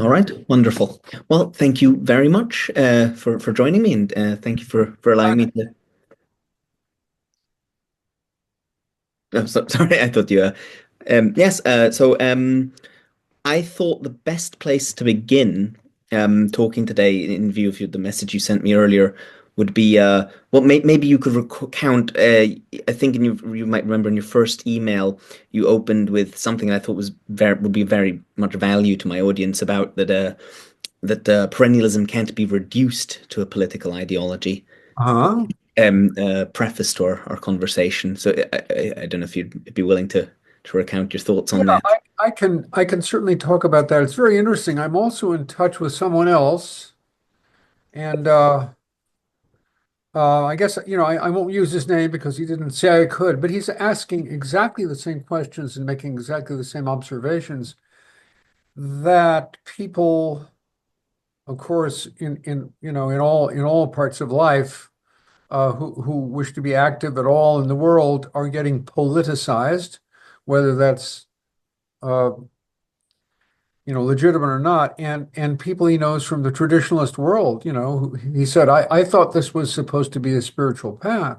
All right, wonderful. Well, thank you very much for joining me, and thank you for allowing me to. Oh, sorry, I thought you. Yes. I thought the best place to begin talking today, in view of the message you sent me earlier, would be well, maybe you could recount. I think you might remember in your first email, you opened with something I thought was would be very much value to my audience about that perennialism can't be reduced to a political ideology. Uh-huh. Preface to our conversation. So I don't know if you'd be willing to recount your thoughts Yeah, on that. I can certainly talk about that. It's very interesting. I'm also in touch with someone else, and I guess I won't use his name because he didn't say I could, but he's asking exactly the same questions and making exactly the same observations that people, of course, in all parts of life, who wish to be active at all in the world are getting politicized, whether that's uh, legitimate or not. And people he knows from the traditionalist world, he said, I thought this was supposed to be a spiritual path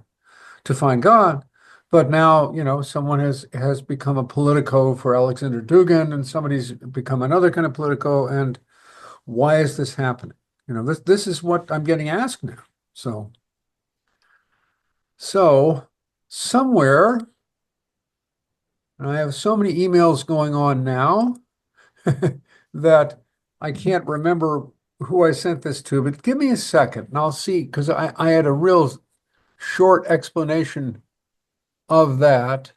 to find God. But now, someone has become a politico for Alexander Dugin, and somebody's become another kind of politico. And why is this happening? This is what I'm getting asked now. So somewhere, and I have so many emails going on now that I can't remember who I sent this to, but give me a second and I'll see, because I had a real short explanation of that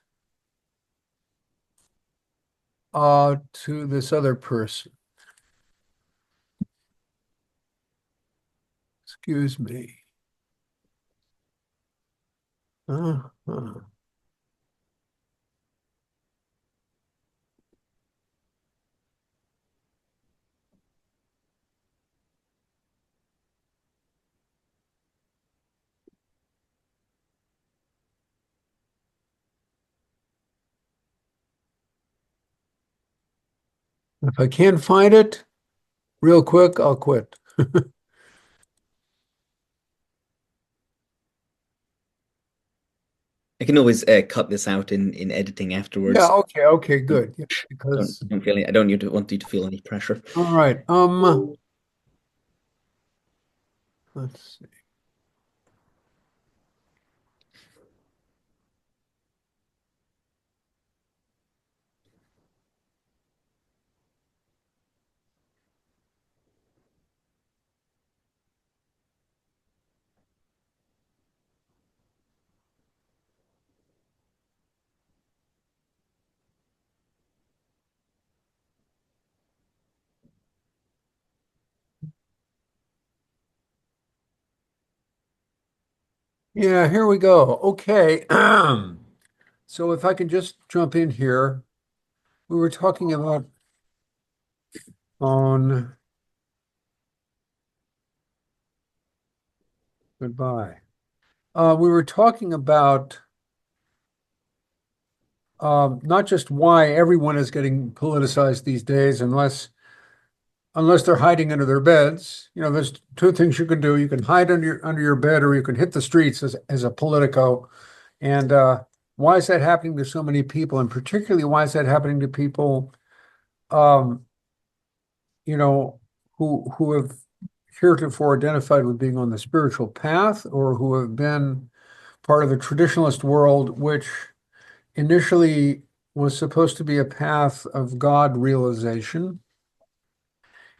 to this other person. Excuse me. Uh-huh. If I can't find it real quick, I'll quit. I can always cut this out in editing Yeah, afterwards. okay, good. Yeah, Don't because don't feel I don't want you to feel any pressure. all right. Let's see. Yeah, here we go. Okay. So if I can just jump in here, we were talking about on goodbye. We were talking about not just why everyone is getting politicized these days, unless they're hiding under their beds. There's two things you can do. You can hide under your bed, or you can hit the streets as a politico. And why is that happening to so many people? And particularly, why is that happening to people, um, you know, who have heretofore identified with being on the spiritual path, or who have been part of the traditionalist world, which initially was supposed to be a path of God realization,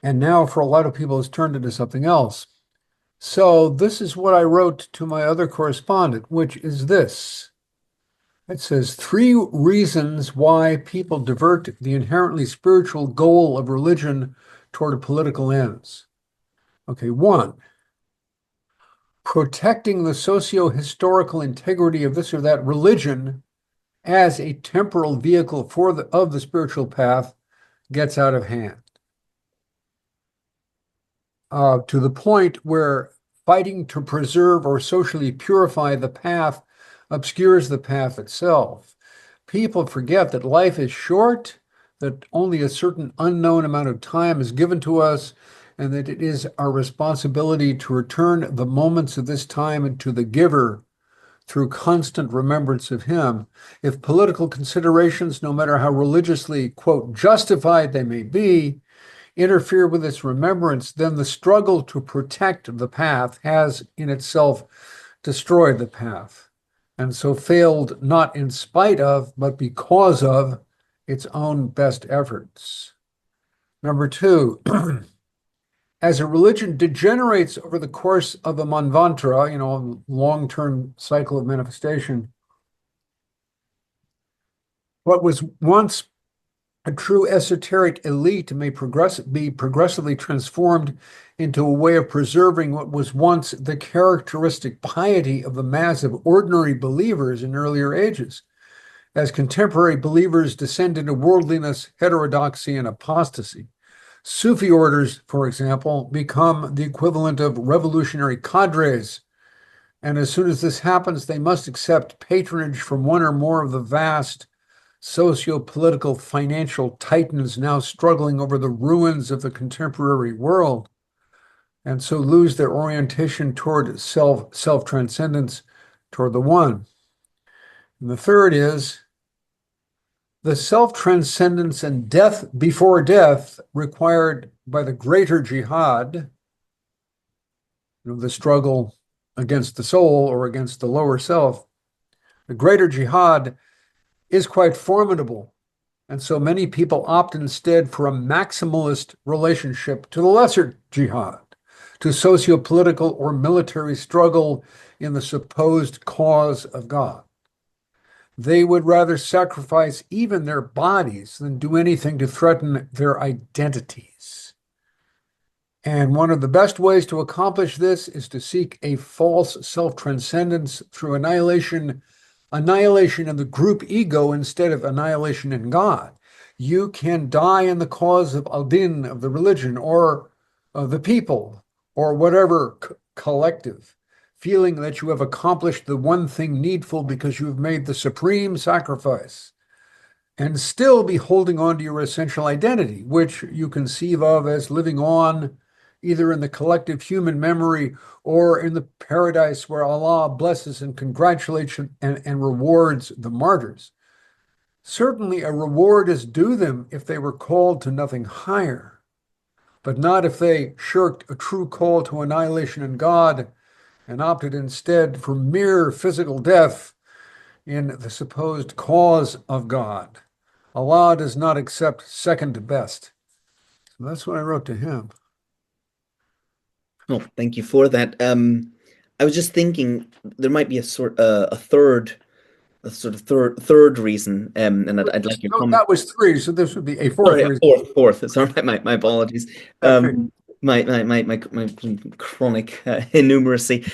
and now for a lot of people has turned into something else. So this is what I wrote to my other correspondent, which is this. It says 3 reasons why people divert the inherently spiritual goal of religion toward political ends. Okay, 1, protecting the socio-historical integrity of this or that religion as a temporal vehicle of the spiritual path gets out of hand, to the point where fighting to preserve or socially purify the path obscures the path itself. People forget that life is short, that only a certain unknown amount of time is given to us, and that it is our responsibility to return the moments of this time to the giver through constant remembrance of him. If political considerations, no matter how religiously, quote, justified they may be, interfere with its remembrance, then the struggle to protect the path has in itself destroyed the path, and so failed not in spite of, but because of its own best efforts. Number two, as a religion degenerates over the course of a manvantara, a long-term cycle of manifestation, what was once a true esoteric elite may be progressively transformed into a way of preserving what was once the characteristic piety of the mass of ordinary believers in earlier ages. As contemporary believers descend into worldliness, heterodoxy, and apostasy, Sufi orders, for example, become the equivalent of revolutionary cadres. And as soon as this happens, they must accept patronage from one or more of the vast socio-political financial titans now struggling over the ruins of the contemporary world, and so lose their orientation toward self-transcendence, toward the one. And the third is the self-transcendence and death before death required by the greater jihad, the struggle against the soul or against the lower self. The greater jihad is quite formidable. And so many people opt instead for a maximalist relationship to the lesser jihad, to socio-political or military struggle in the supposed cause of God. They would rather sacrifice even their bodies than do anything to threaten their identities. And one of the best ways to accomplish this is to seek a false self-transcendence through annihilation in the group ego instead of annihilation in God. You can die in the cause of al-din, of the religion, or of the people, or whatever collective, feeling that you have accomplished the one thing needful because you have made the supreme sacrifice, and still be holding on to your essential identity, which you conceive of as living on either in the collective human memory or in the paradise where Allah blesses and congratulates and rewards the martyrs. Certainly a reward is due them if they were called to nothing higher, but not if they shirked a true call to annihilation in God and opted instead for mere physical death in the supposed cause of God. Allah does not accept second best. So that's what I wrote to him. Oh, thank you for that. I was just thinking there might be a sort of third reason, and I'd like your No, comment. that was three, so this would be a fourth Sorry, reason. fourth. Sorry, my apologies. Okay. My chronic innumeracy.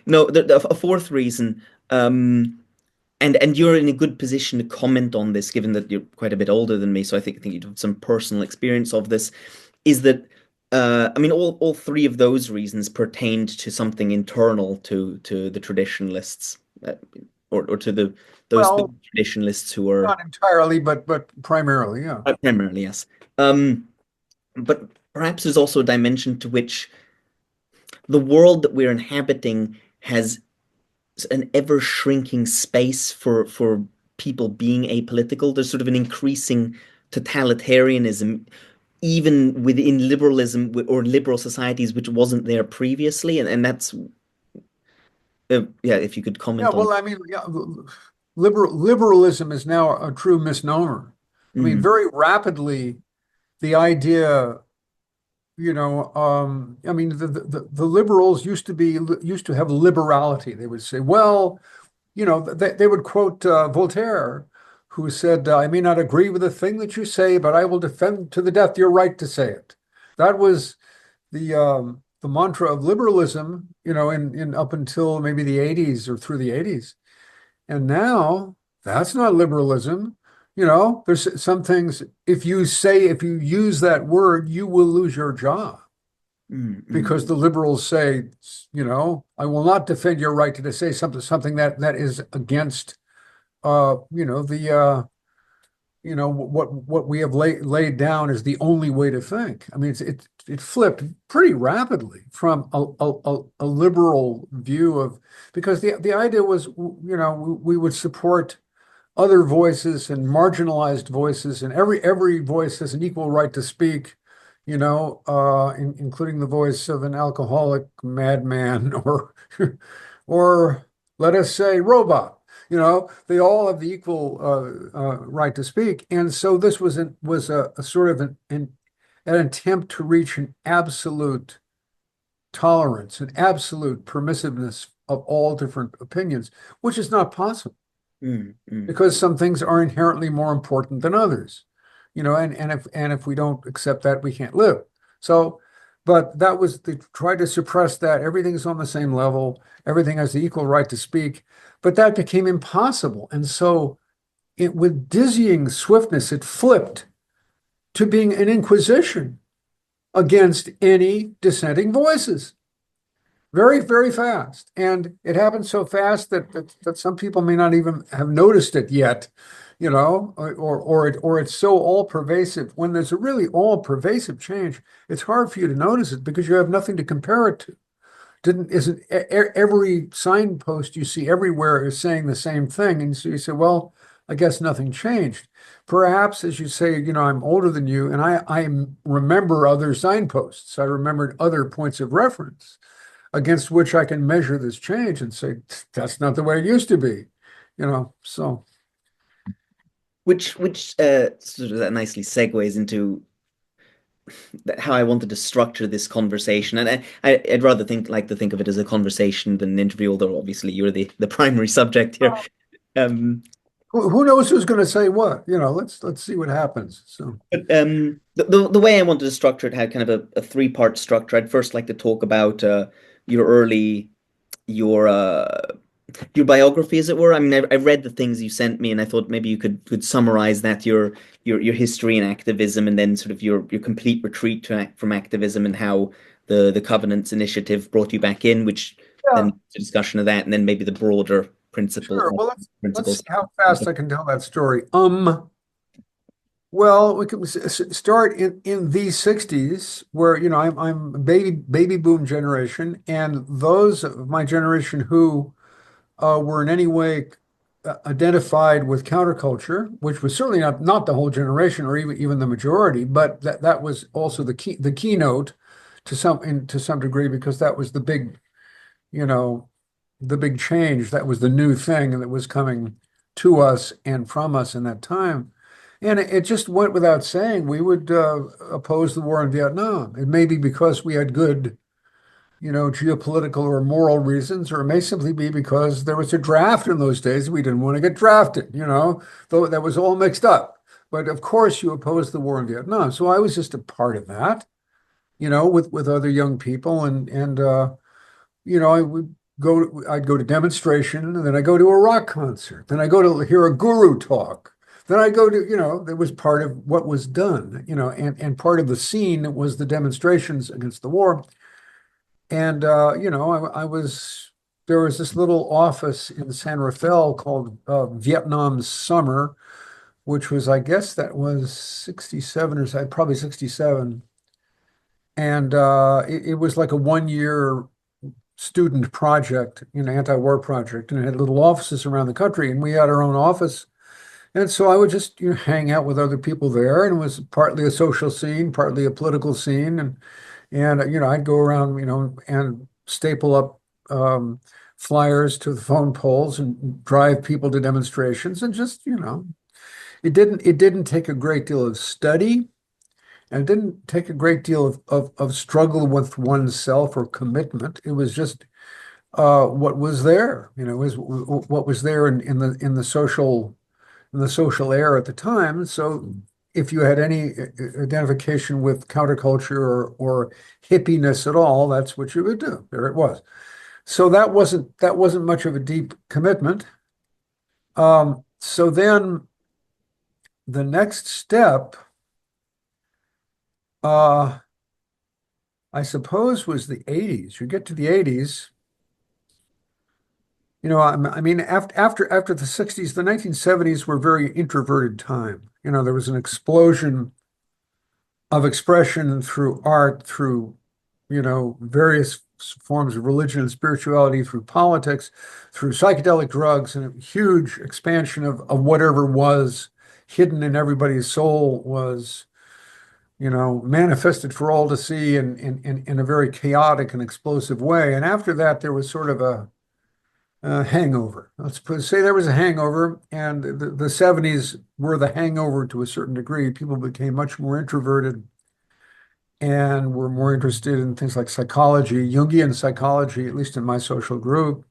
No, a fourth reason. And you're in a good position to comment on this, given that you're quite a bit older than me. So I think you have some personal experience of this. Is that I mean, all three of those reasons pertained to something internal to the traditionalists, or to those Well, traditionalists who are not entirely, but primarily, yeah. primarily, yes. Um, but perhaps there's also a dimension to which the world that we're inhabiting has an ever shrinking space for people being apolitical. There's sort of an increasing totalitarianism, even within liberalism or liberal societies, which wasn't there previously, and that's yeah. If you could Yeah, comment on. well, I mean, yeah, liberalism is now a true misnomer. I mean, Mm, very rapidly, the idea, I mean, the liberals used to have liberality. They would say, well, they would quote Voltaire, who said, I may not agree with the thing that you say, but I will defend to the death your right to say it. That was the mantra of liberalism, in up until maybe the 80s or through the 80s. And now that's not liberalism. There's some things, if you use that word, you will lose your job, mm, mm, because the liberals say, I will not defend your right to say something that is against, the what we have laid down as the only way to think. I mean, it flipped pretty rapidly from a liberal view of, because the idea was, we would support other voices and marginalized voices, and every voice has an equal right to speak, including the voice of an alcoholic madman or let us say robot. They all have the equal right to speak, and so this was a sort of an attempt to reach an absolute tolerance, an absolute permissiveness of all different opinions, which is not possible Mm, mm, because some things are inherently more important than others, and if we don't accept that, we can't live. So, but that was they tried to suppress that. Everything's on the same level. Everything has the equal right to speak, but that became impossible. And so, with dizzying swiftness, it flipped to being an inquisition against any dissenting voices. Very, very fast. And it happened so fast that some people may not even have noticed it yet, or it's so all pervasive. When there's a really all pervasive change, it's hard for you to notice it because you have nothing to compare it to. Didn't isn't every signpost you see everywhere is saying the same thing, and so you say, well, I guess nothing changed. Perhaps, as you say, I'm older than you, and I remember other signposts. I remembered other points of reference against which I can measure this change and say, that's not the way it used to be, so. which sort of that nicely segues into how I wanted to structure this conversation. And I'd rather like to think of it as a conversation than an interview, although obviously you're the primary subject here. Um, Who knows who's going to say what? Let's see what happens. So, but the way I wanted to structure it had kind of a three-part structure. I'd first like to talk about your early your your biography, as it were. I mean, I read the things you sent me, and I thought maybe you could summarize that your history in activism, and then sort of your complete retreat from activism, and how the Covenants Initiative brought you back in, which yeah, then a discussion of that, and then maybe the broader sure. Well, let's principles. see how fast I can tell that story. Well, we can start in the 60s, where I'm baby boom generation, and those of my generation who were in any way identified with counterculture, which was certainly not the whole generation or even the majority, but that was also the keynote to some degree, because that was you know, the big change. That was the new thing that was coming to us and from us in that time. And it just went without saying we would oppose the war in Vietnam. It may be because we had good, geopolitical or moral reasons, or it may simply be because there was a draft in those days. We didn't want to get drafted, though that was all mixed up. But of course, you opposed the war in Vietnam. So I was just a part of that, with other young people, I would I'd go to demonstration, and then I go to a rock concert, then I go to hear a guru talk. Then I go to, that was part of what was done, and part of the scene was the demonstrations against the war. And there was this little office in San Rafael called Vietnam Summer, which was, I guess that was 67 or so, probably 67. And it was like a 1 year student project, anti-war project, and it had little offices around the country, and we had our own office. And so I would just, hang out with other people there, and it was partly a social scene, partly a political scene, and I'd go around, and staple up flyers to the phone poles and drive people to demonstrations, and just, it didn't take a great deal of study, and it didn't take a great deal of struggle with oneself or commitment. It was just what was there, was what was there in the social air at the time. So if you had any identification with counterculture or hippiness at all, that's what you would do. There it was. So that wasn't much of a deep commitment. So then the next step, uh, I suppose, was the 80s. You get to the 80s, I mean, after the 60s, the 1970s were very introverted time. There was an explosion of expression through art, through, various forms of religion and spirituality, through politics, through psychedelic drugs, and a huge expansion of whatever was hidden in everybody's soul was, manifested for all to see in a very chaotic and explosive way. And after that, there was sort of a hangover. Say there was a hangover, and the 70s were the hangover to a certain degree. People became much more introverted and were more interested in things like psychology, Jungian psychology, at least in my social group,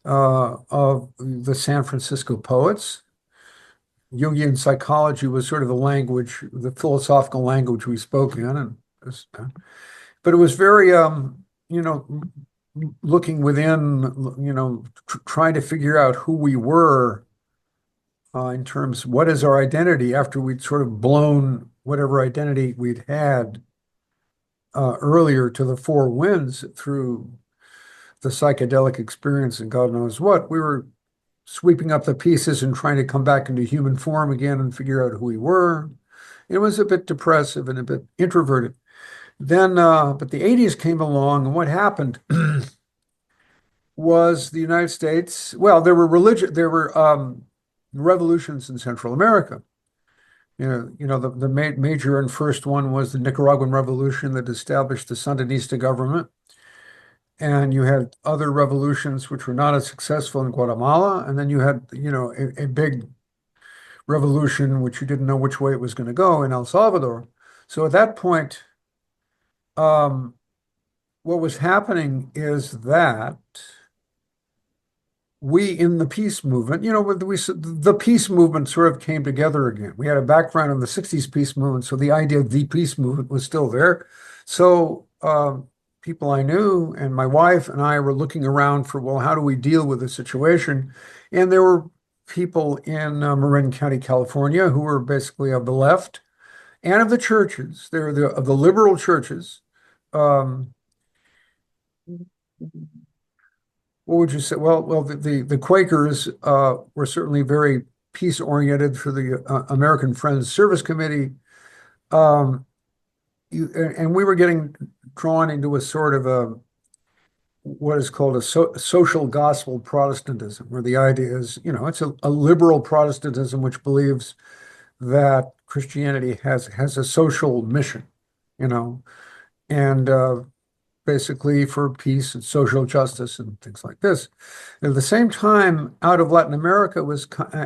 of the San Francisco poets. Jungian psychology was sort of the language, the philosophical language we spoke in, but it was very, looking within, trying to figure out who we were in terms of what is our identity after we'd sort of blown whatever identity we'd had earlier to the four winds through the psychedelic experience and God knows what. We were sweeping up the pieces and trying to come back into human form again and figure out who we were. It was a bit depressive and a bit introverted. Then, but the 80s came along, and what happened was the United States, well, there were revolutions in Central America. The major and first one was the Nicaraguan Revolution that established the Sandinista government. And you had other revolutions which were not as successful in Guatemala. And then you had, a big revolution which you didn't know which way it was going to go in El Salvador. So at that point, what was happening is that we in the peace movement, the peace movement sort of came together again. We had a background in the 60s peace movement, so the idea of the peace movement was still there. So people I knew and my wife and I were looking around for, well, how do we deal with the situation? And there were people in Marin County, California, who were basically of the left and of the churches. They were of the liberal churches. Um, what would you say? Well, the Quakers were certainly very peace oriented through the American Friends Service Committee. Um, and we were getting drawn into a sort of what is called a social gospel Protestantism, where the idea is, it's a liberal Protestantism which believes that Christianity has a social mission, and basically for peace and social justice and things like this. At the same time, out of Latin America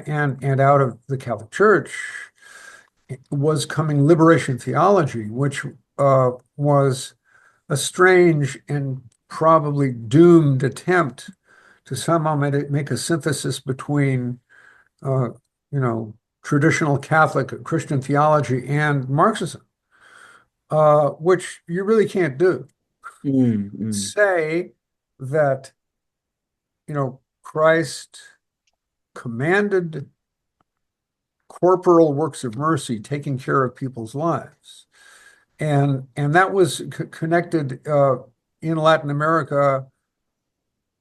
and out of the Catholic Church was coming liberation theology, which was a strange and probably doomed attempt to somehow make a synthesis between, traditional Catholic Christian theology and Marxism, which you really can't do. Mm. Say that, Christ commanded corporal works of mercy, taking care of people's lives. And that was connected in Latin America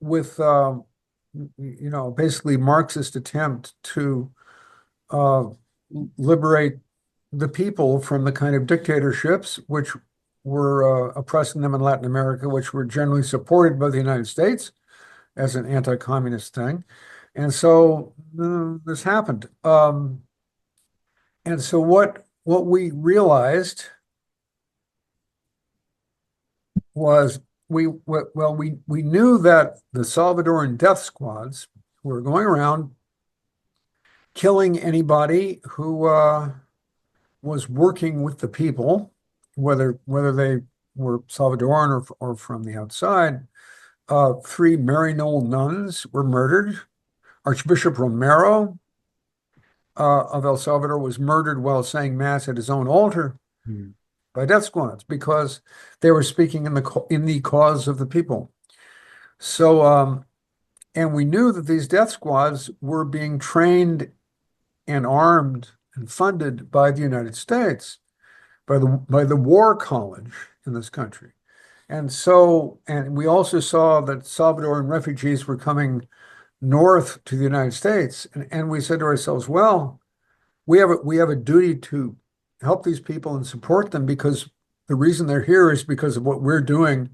with, basically Marxist attempt to uh, liberate the people from the kind of dictatorships which were oppressing them in Latin America, which were generally supported by the United States as an anti-communist thing. And so this happened. And so what we realized was we knew that the Salvadoran death squads were going around killing anybody who was working with the people, whether they were Salvadoran or from the outside. Three Maryknoll nuns were murdered. Archbishop Romero of El Salvador was murdered while saying mass at his own altar Mm. by death squads because they were speaking in the cause of the people. So, and we knew that these death squads were being trained and armed and funded by the United States, by the War College in this country. And we also saw that Salvadoran refugees were coming north to the United States. And we said to ourselves, well, we have a duty to help these people and support them because the reason they're here is because of what we're doing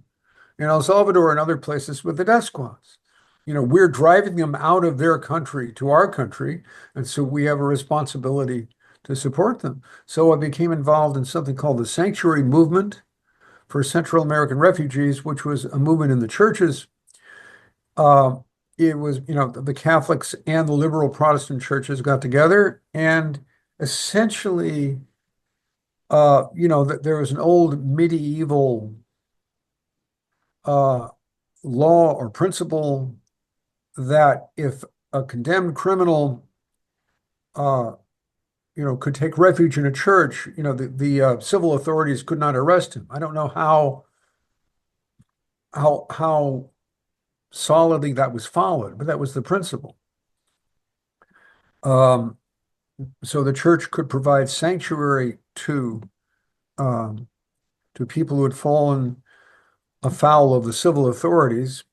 in El Salvador and other places with the death squads. We're driving them out of their country to our country, and so we have a responsibility to support them. So I became involved in something called the Sanctuary Movement for Central American Refugees, which was a movement in the churches. Uh, it was, the Catholics and the liberal Protestant churches got together and essentially, there was an old medieval uh, law or principle that if a condemned criminal, uh, could take refuge in a church, the civil authorities could not arrest him. I don't know how solidly that was followed, but that was the principle. Um, so the church could provide sanctuary um, to people who had fallen afoul of the civil authorities.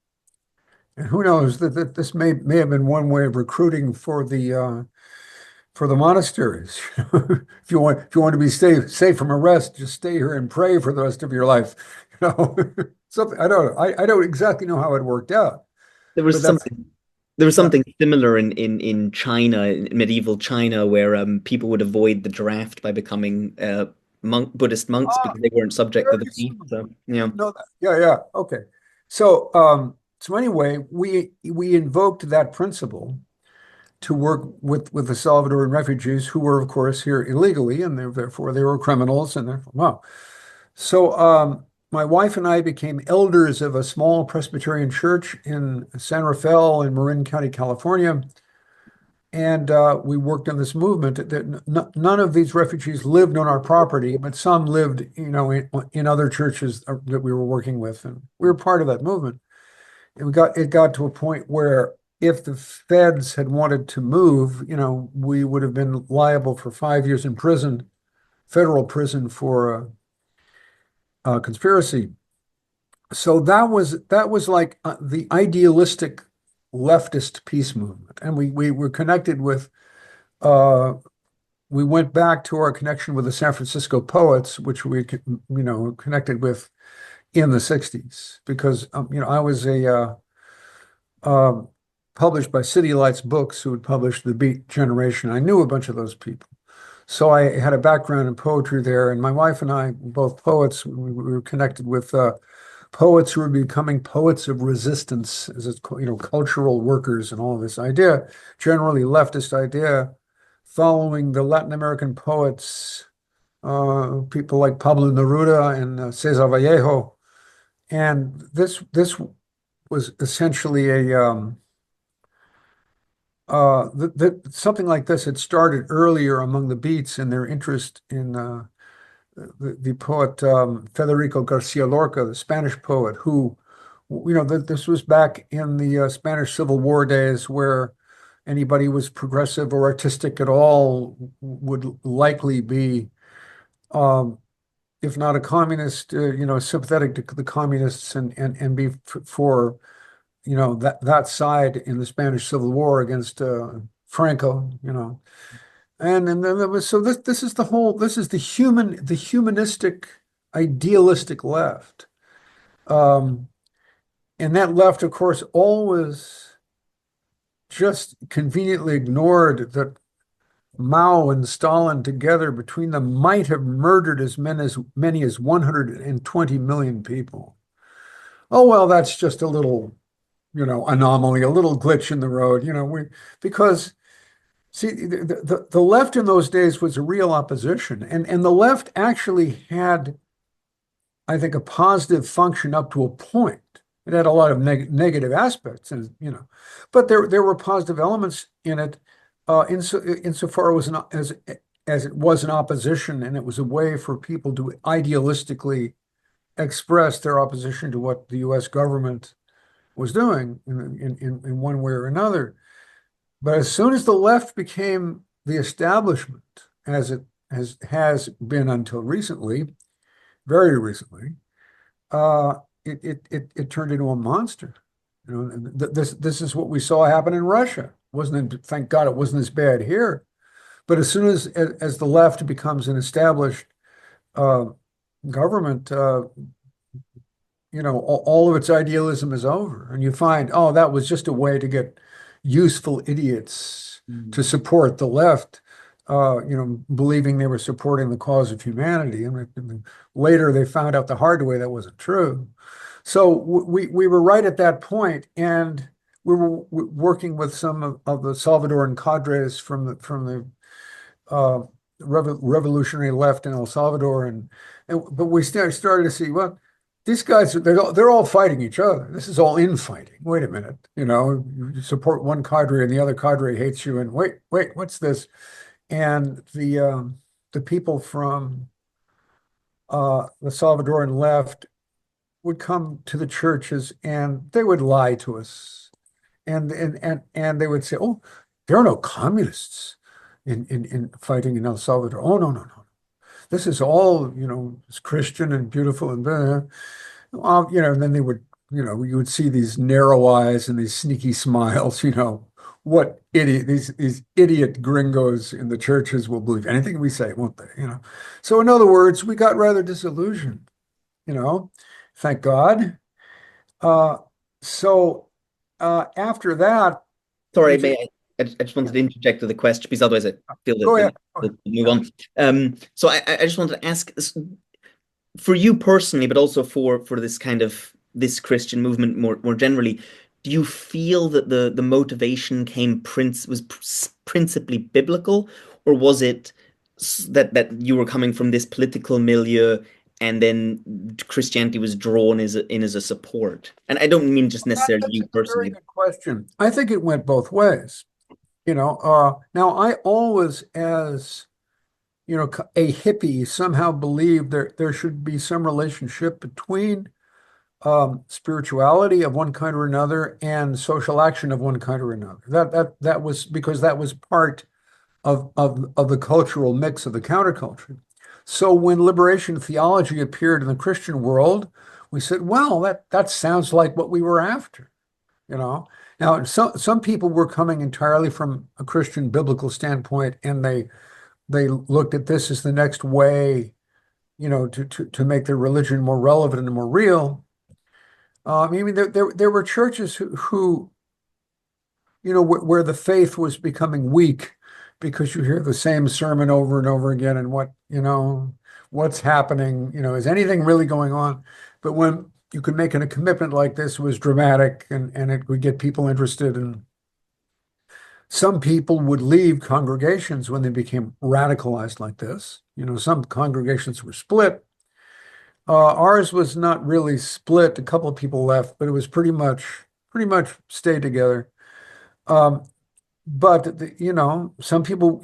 And who knows that this may have been one way of recruiting for the monasteries. If you want to be safe from arrest, just stay here and pray for the rest of your life. You know, something I don't know. I don't exactly know how it worked out, There but was that's something there was yeah. something similar in China, in medieval China, where people would avoid the draft by becoming Buddhist monks Ah, because they weren't subject to the very thief. similar. So, yeah. No, yeah, yeah. Okay. So anyway, we invoked that principle to work with the Salvadoran refugees who were, of course, here illegally, and therefore they were criminals, and therefore, wow. So my wife and I became elders of a small Presbyterian church in San Rafael in Marin County, California. And we worked on this movement that none of these refugees lived on our property, but some lived, in other churches that we were working with, and we were part of that movement. And it got to a point where if the feds had wanted to move, we would have been liable for 5 years in prison, federal prison for conspiracy. So that was like the idealistic leftist peace movement, and we were connected with. We went back to our connection with the San Francisco poets, which we connected with in the '60s, because I was a um, published by City Lights Books, who had published The Beat Generation. I knew a bunch of those people. So I had a background in poetry there, and my wife and I, both poets, we were connected with poets who were becoming poets of resistance, as it's called, cultural workers and all of this idea, generally leftist idea, following the Latin American poets, people like Pablo Neruda and Cesar Vallejo. And this was essentially something like this had started earlier among the Beats in their interest in the poet Federico Garcia Lorca, the Spanish poet, who, this was back in the Spanish Civil War days, where anybody who was progressive or artistic at all would likely be, um, if not a communist, sympathetic to the communists and be for, that side in the Spanish Civil War against Franco, and then there was so this is the humanistic idealistic left. Um, and that left, of course, always just conveniently ignored that Mao and Stalin together between them might have murdered as many as 120 million people. Oh, well, that's just a little, anomaly, a little glitch in the road, because see, the left in those days was a real opposition, and the left actually had, I think, a positive function up to a point. It had a lot of negative aspects, and but there were positive elements in it, insofar as it was an opposition, and it was a way for people to idealistically express their opposition to what the U.S. government was doing in one way or another. But as soon as the left became the establishment, as it has been until recently, very recently, it turned into a monster. This is what we saw happen in Russia. Wasn't it, thank God it wasn't as bad here, But as soon as the left becomes an established uh, government, all of its idealism is over, and you find, oh, that was just a way to get useful idiots Mm. to support the left, believing they were supporting the cause of humanity. And later they found out the hard way that wasn't true. So we were right at that point, and we were working with some of the Salvadoran cadres from the uh, revolutionary left in El Salvador, but we started to see, well, these guys they're all fighting each other. This is all infighting. Wait a minute, you support one cadre and the other cadre hates you, and wait, what's this? And the people from the Salvadoran left would come to the churches and they would lie to us, and they would say, "Oh, there are no communists in fighting in El Salvador. Oh, no, no, no. This is all, it's Christian and beautiful and and then they would, you would see these narrow eyes and these sneaky smiles, what idiot, these idiot gringos in the churches will believe anything we say, won't they? So in other words, we got rather disillusioned, you know, thank God. Uh, so after that, we Sorry, just, I just yeah, wanted to interject with a question because otherwise I feel that go ahead. Go we'll ahead. move Yeah. on. So I just wanted to ask for you personally, but also for this kind of this Christian movement more generally, do you feel that the motivation principally biblical, or was it that you were coming from this political milieu and then Christianity was drawn as a support? And I don't mean just necessarily That's you a very personally. good question. I think it went both ways. Now I always, as a hippie, somehow believed there should be some relationship between spirituality of one kind or another and social action of one kind or another. That was because that was part of the cultural mix of the counterculture. So when liberation theology appeared in the Christian world, we said, well, that sounds like what we were after, you know. Now, some people were coming entirely from a Christian biblical standpoint, and they looked at this as the next way, to make their religion more relevant and more real. I mean, there were churches who where the faith was becoming weak because you hear the same sermon over and over again, and what's happening, is anything really going on? But when you could make a commitment like this, it was dramatic, and it would get people interested, and some people would leave congregations when they became radicalized like this. Some congregations were split. Ours was not really split. A couple of people left, but it was pretty much stayed together. Um, but some people,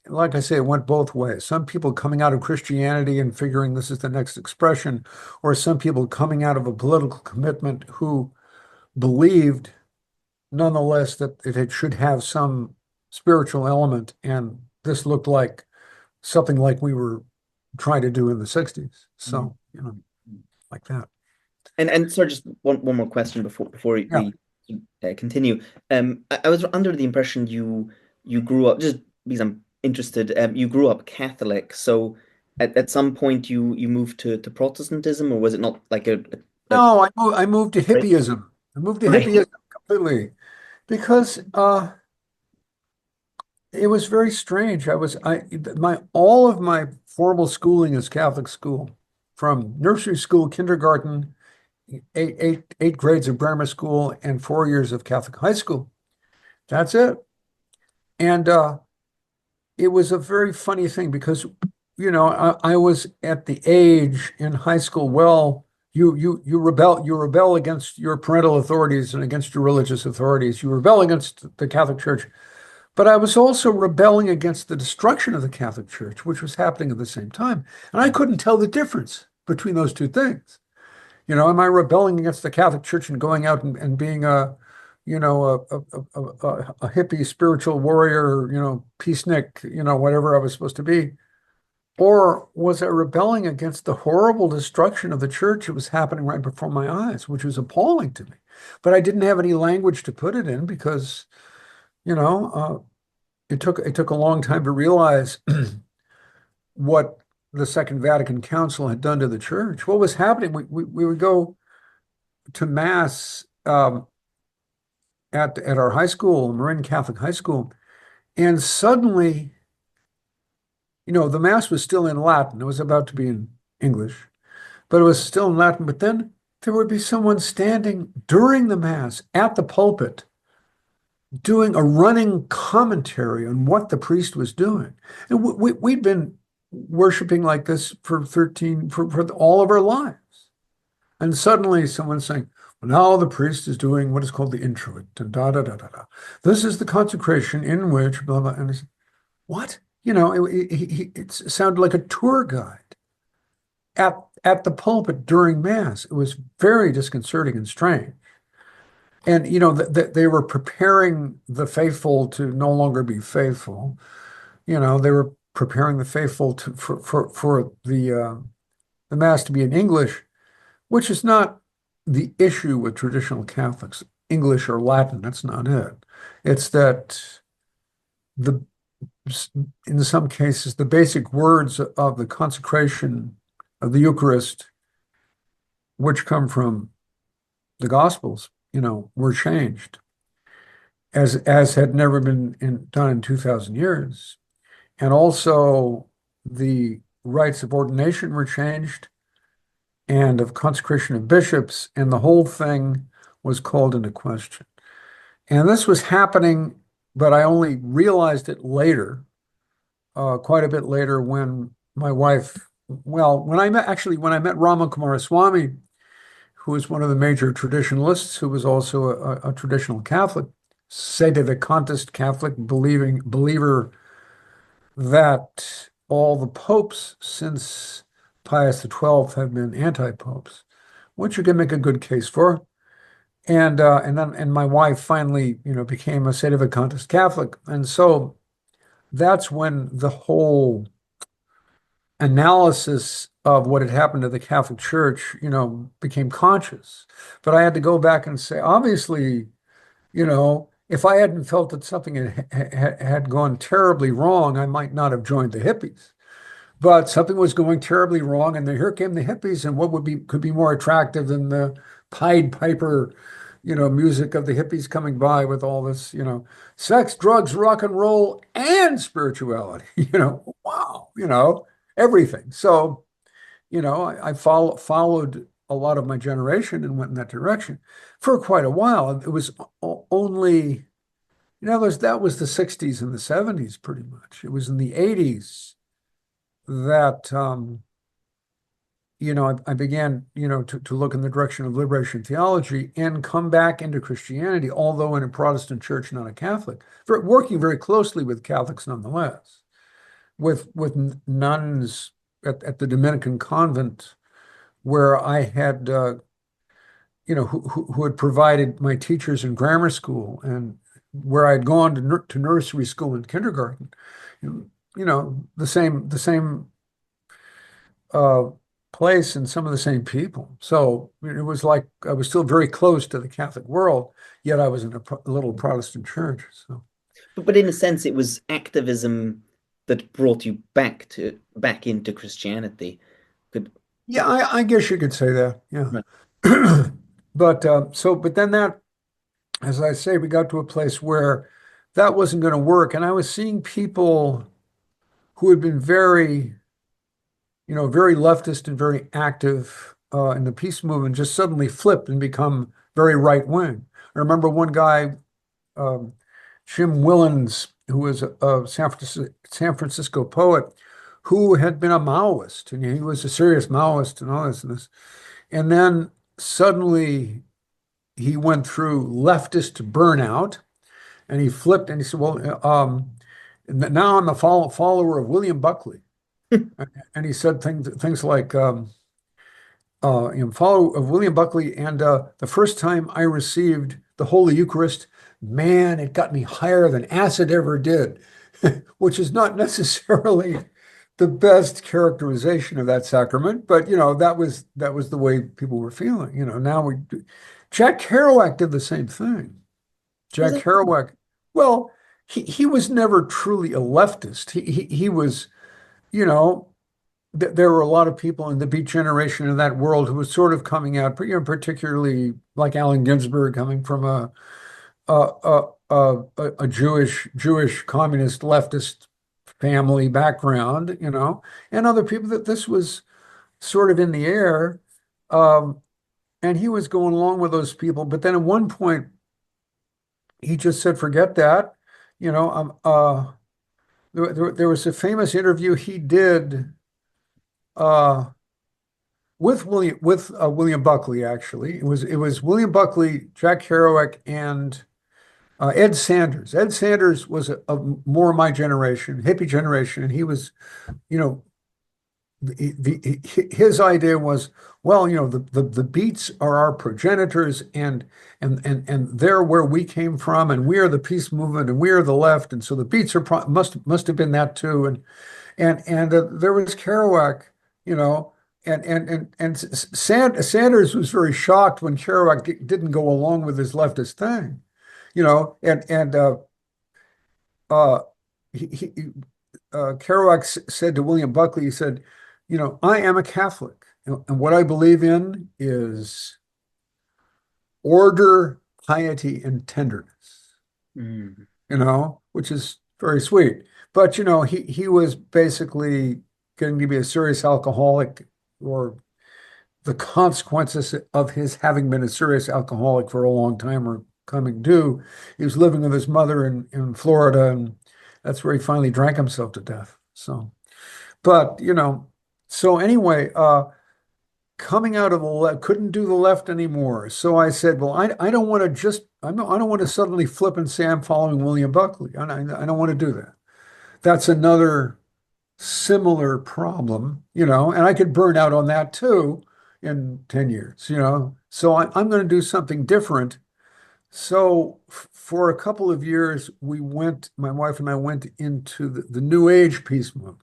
like I say, it went both ways. Some people coming out of Christianity and figuring this is the next expression, or some people coming out of a political commitment who believed, nonetheless, that should have some spiritual element, and this looked like something like we were trying to do in the 60s. Mhm. So, like that. And sorry, just one more question before Yeah. we continue. I was under the impression you grew up, just because I'm interested. You grew up Catholic, so at some point you moved to Protestantism, or was it not like a No, I moved to hippieism. I moved to right? hippieism completely because it was very strange. All of my formal schooling is Catholic school, from nursery school, kindergarten, eight grades of grammar school, and 4 years of Catholic high school. That's it. And it was a very funny thing because, I was at the age in high school. Well, you rebel against your parental authorities and against your religious authorities. You rebel against the Catholic Church. But I was also rebelling against the destruction of the Catholic Church, which was happening at the same time. And I couldn't tell the difference between those two things. Am I rebelling against the Catholic Church and going out and being a hippie spiritual warrior, peacenik, whatever I was supposed to be? Or was I rebelling against the horrible destruction of the church that was happening right before my eyes, which was appalling to me? But I didn't have any language to put it in because, you know, it took a long time to realize what the Second Vatican Council had done to the church. What was happening? We would go to mass at our high school, Marin Catholic High School, and suddenly, the mass was still in Latin. It was about to be in English, but it was still in Latin. But then there would be someone standing during the mass at the pulpit doing a running commentary on what the priest was doing. And we'd been worshiping like this for all of our lives. And suddenly someone's saying, well, now the priest is doing what is called the introit, and da da da da da. This is the consecration in which blah blah. And I said, what? It sounded like a tour guide at the pulpit during mass. It was very disconcerting and strange. And they were preparing the faithful to no longer be faithful. They were preparing the faithful for the mass to be in English, which is not the issue with traditional Catholics, English or Latin. That's not it. It's that the in some cases the basic words of the consecration of the Eucharist, which come from the Gospels, were changed as had never been done in 2,000 years. And also the rites of ordination were changed and of consecration of bishops, and the whole thing was called into question. And this was happening, but I only realized it later, quite a bit later, when my wife, well, when I met Rama Kumaraswamy, who was one of the major traditionalists, who was also a traditional Catholic, sedevacantist Catholic, believer that all the popes since Pius XII have been anti-popes, which you can make a good case for. And my wife finally, became a sedevacantist Catholic. And so that's when the whole analysis of what had happened to the Catholic Church, became conscious. But I had to go back and say, obviously, if I hadn't felt that something had gone terribly wrong, I might not have joined the hippies. But something was going terribly wrong, and here came the hippies, and what could be more attractive than the Pied Piper, music of the hippies coming by with all this, sex, drugs, rock and roll, and spirituality, wow, everything. So, I followed a lot of my generation and went in that direction for quite a while. It was only, that was the 60s and the 70s pretty much. It was in the 80s that, I began, to look in the direction of liberation theology and come back into Christianity, although in a Protestant church, not a Catholic, working very closely with Catholics nonetheless, with nuns at the Dominican convent where I had, who had provided my teachers in grammar school and where I'd gone to nursery school and kindergarten, the same place and some of the same people. So it was like I was still very close to the Catholic world, yet I was in a little Protestant church. So, but in a sense, it was activism that brought you back into Christianity. Could yeah, I guess you could say that. Yeah. Right. But then that, as I say, we got to a place where that wasn't going to work. And I was seeing people who had been very, very leftist and very active in the peace movement just suddenly flip and become very right wing. I remember one guy, Jim Willens, who was a San Francisco poet, who had been a Maoist, and he was a serious Maoist and all this and this. And then suddenly he went through leftist burnout, and he flipped and he said, well, now I'm a follower of William Buckley. And he said things like, follow of William Buckley, and the first time I received the Holy Eucharist, man, it got me higher than acid ever did, which is not necessarily the best characterization of that sacrament, but that was the way people were feeling. Jack Kerouac did the same thing. Jack Kerouac, well, he was never truly a leftist. He was, you know, there were a lot of people in the Beat Generation in that world who was sort of coming out, particularly like Allen Ginsberg, coming from a Jewish communist leftist family background, and other people that this was sort of in the air. Um, and he was going along with those people. But then at one point, he just said, forget that. You know, there was a famous interview he did uh, with William Buckley. Actually, it was William Buckley, Jack Kerouac, and Ed Sanders. Ed Sanders was a more my generation, hippie generation, and he was, you know, his idea was, well, the beats are our progenitors, and they're where we came from, and we are the peace movement, and we are the left, and so the beats must have been that too, and there was Kerouac, you know. Sanders was very shocked when Kerouac didn't go along with his leftist thing, and uh, he Kerouac said to William Buckley, he said, I am a Catholic, and what I believe in is order, piety, and tenderness, Mm. which is very sweet. But, he was basically getting to be a serious alcoholic, or the consequences of his having been a serious alcoholic for a long time were coming due. He was living with his mother in Florida, and that's where he finally drank himself to death. But, so anyway, coming out of the left, couldn't do the left anymore. So I said, well, I don't want to I don't want to suddenly flip and say I'm following William Buckley. I don't want to do that. That's another similar problem, and I could burn out on that too in 10 years, So I'm going to do something different. So for a couple of years, my wife and I went into the New Age peace movement,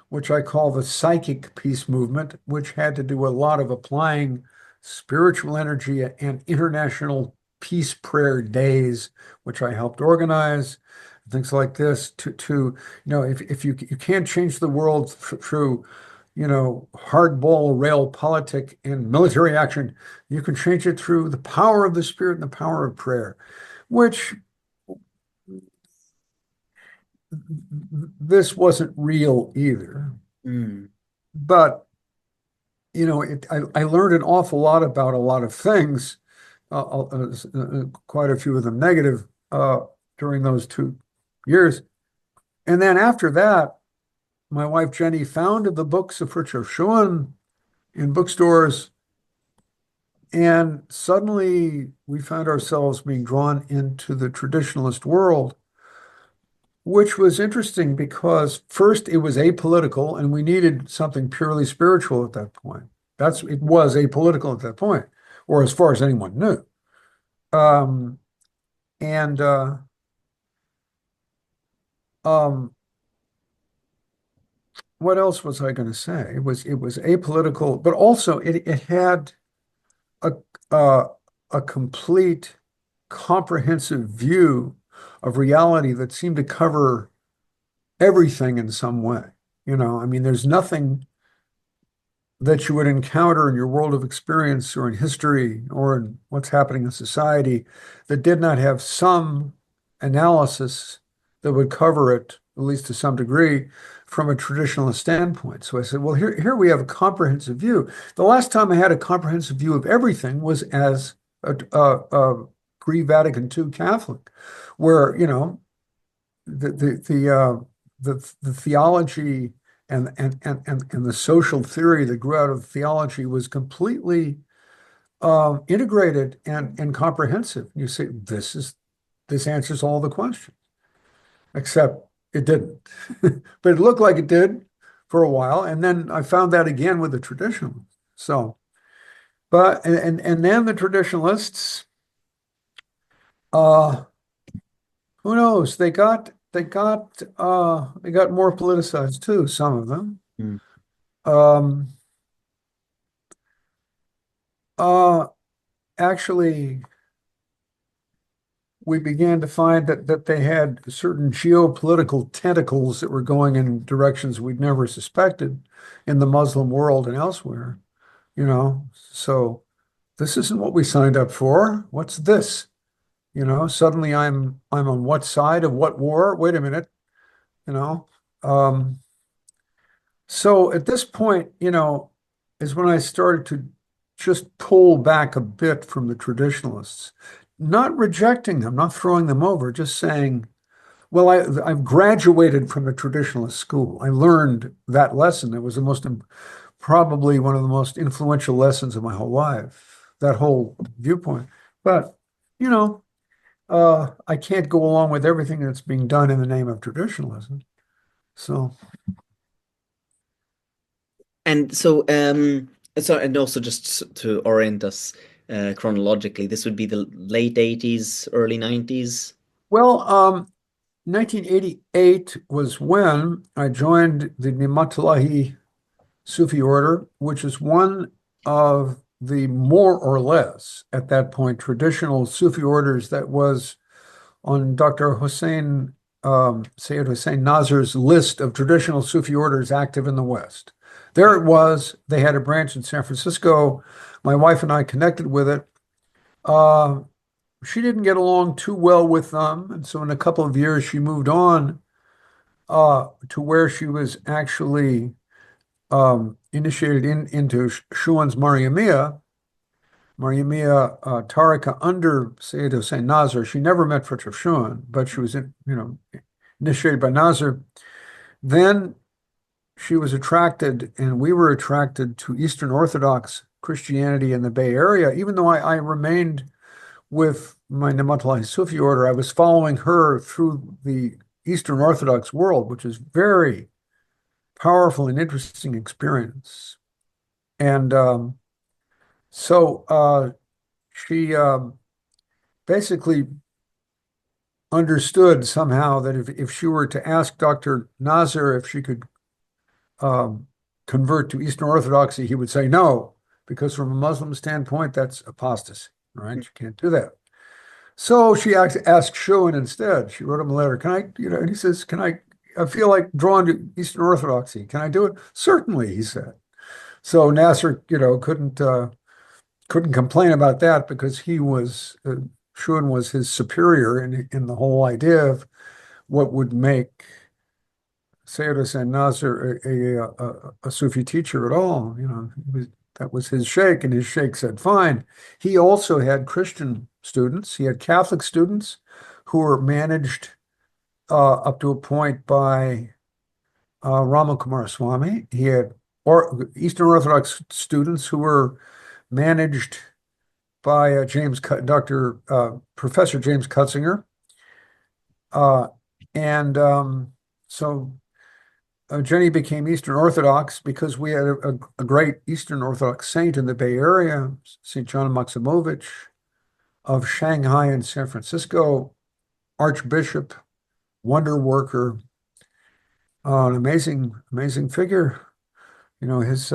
which I call the psychic peace movement, which had to do a lot of applying spiritual energy and international peace prayer days, which I helped organize, things like this if you can't change the world through, hardball rail politic and military action, you can change it through the power of the spirit and the power of prayer, which this wasn't real either. Mm. But I learned an awful lot about a lot of things, quite a few of them negative, during those 2 years. And then after that, my wife Jenny found the books of Richard Schuon in bookstores, and suddenly we found ourselves being drawn into the traditionalist world, which was interesting because first it was apolitical and we needed something purely spiritual at that point. It was apolitical at that point, or as far as anyone knew. Um, and um, what else was I going to say? It was apolitical, but also it had a uh, a complete comprehensive view of reality that seemed to cover everything in some way. I mean, there's nothing that you would encounter in your world of experience or in history or in what's happening in society that did not have some analysis that would cover it, at least to some degree, from a traditionalist standpoint. So I said, well, here we have a comprehensive view. The last time I had a comprehensive view of everything was as a pre-Vatican II Catholic, where, the the the uh, the theology and the social theory that grew out of theology was completely integrated and comprehensive. You say this answers all the questions, except it didn't, but it looked like it did for a while, and then I found that again with the traditionalists. So, but and then the traditionalists, uh, who knows? They got more politicized too. Some of them. Mm. Um, uh, Actually, we began to find that they had certain geopolitical tentacles that were going in directions we'd never suspected in the Muslim world and elsewhere, you know. So this isn't what we signed up for. What's this? You know, suddenly I'm on what side of what war? Wait a minute, you know. Um, so at this point, is when I started to just pull back a bit from the traditionalists, not rejecting them, not throwing them over, just saying, well, I've graduated from a traditionalist school. I learned that lesson. It was probably one of the most influential lessons of my whole life, that whole viewpoint. But, you know, I can't go along with everything that's being done in the name of traditionalism. So, And and also just to orient us chronologically, this would be the late 80s, early 90s. well, 1988 was when I joined the Nimatulahi Sufi order, which is one of the more or less, at that point, traditional Sufi orders that was on Dr. Sayyid Hussein Nasr's list of traditional Sufi orders active in the West. There it was. They had a branch in San Francisco. My wife and I connected with it. Uh, she didn't get along too well with them. And so in a couple of years, she moved on to where she was actually initiated into Schuon's Mariamia Tarika under Sayyid Hussein Nasr. She never met Fritjof Schuon, but she was, initiated by Nasr. Then she was attracted, and we were attracted to Eastern Orthodox Christianity in the Bay Area. Even though I remained with my Namatalai Sufi order, I was following her through the Eastern Orthodox world, which is very powerful and interesting experience. And she basically understood somehow that if she were to ask Dr. Nasr if she could um, convert to Eastern Orthodoxy, he would say no, because from a Muslim standpoint, that's apostasy, right? You can't do that. So she asked Schuon instead. She wrote him a letter. Can I, and he says, I feel like drawn to Eastern Orthodoxy. Can I do it? Certainly, he said. So Nasser, couldn't complain about that because Schuon was his superior in the whole idea of what would make Sayyid Hussein Nasr a Sufi teacher at all. That was his sheikh, and his sheikh said, fine. He also had Christian students. He had Catholic students who were managed up to a point by Rama Kumar Swami. He had Eastern Orthodox students who were managed by Professor James Cutzinger. Uh, and so Jenny became Eastern Orthodox because we had a great Eastern Orthodox saint in the Bay Area, St. John Maximovich of Shanghai and San Francisco, Archbishop, wonder worker, an amazing, amazing figure. His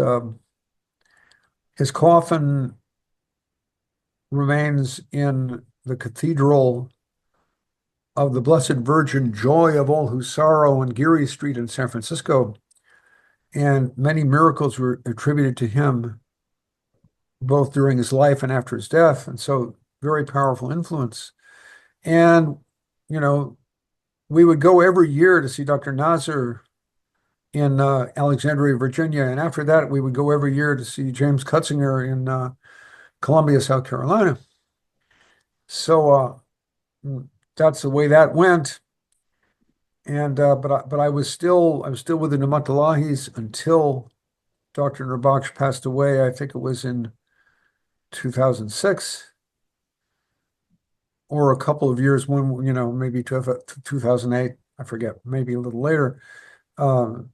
coffin remains in the Cathedral of the Blessed Virgin, Joy of All Who Sorrow on Geary Street in San Francisco. And many miracles were attributed to him both during his life and after his death. And so very powerful influence. And, we would go every year to see Dr. Nasr in Alexandria, Virginia. And after that, we would go every year to see James Cutzinger in Columbia, South Carolina. So that's the way that went. And but I was still with the Namatalahis until Dr. Nurbaksh passed away. I think it was in 2006 or a couple of years when, maybe 2008, I forget, maybe a little later. Rama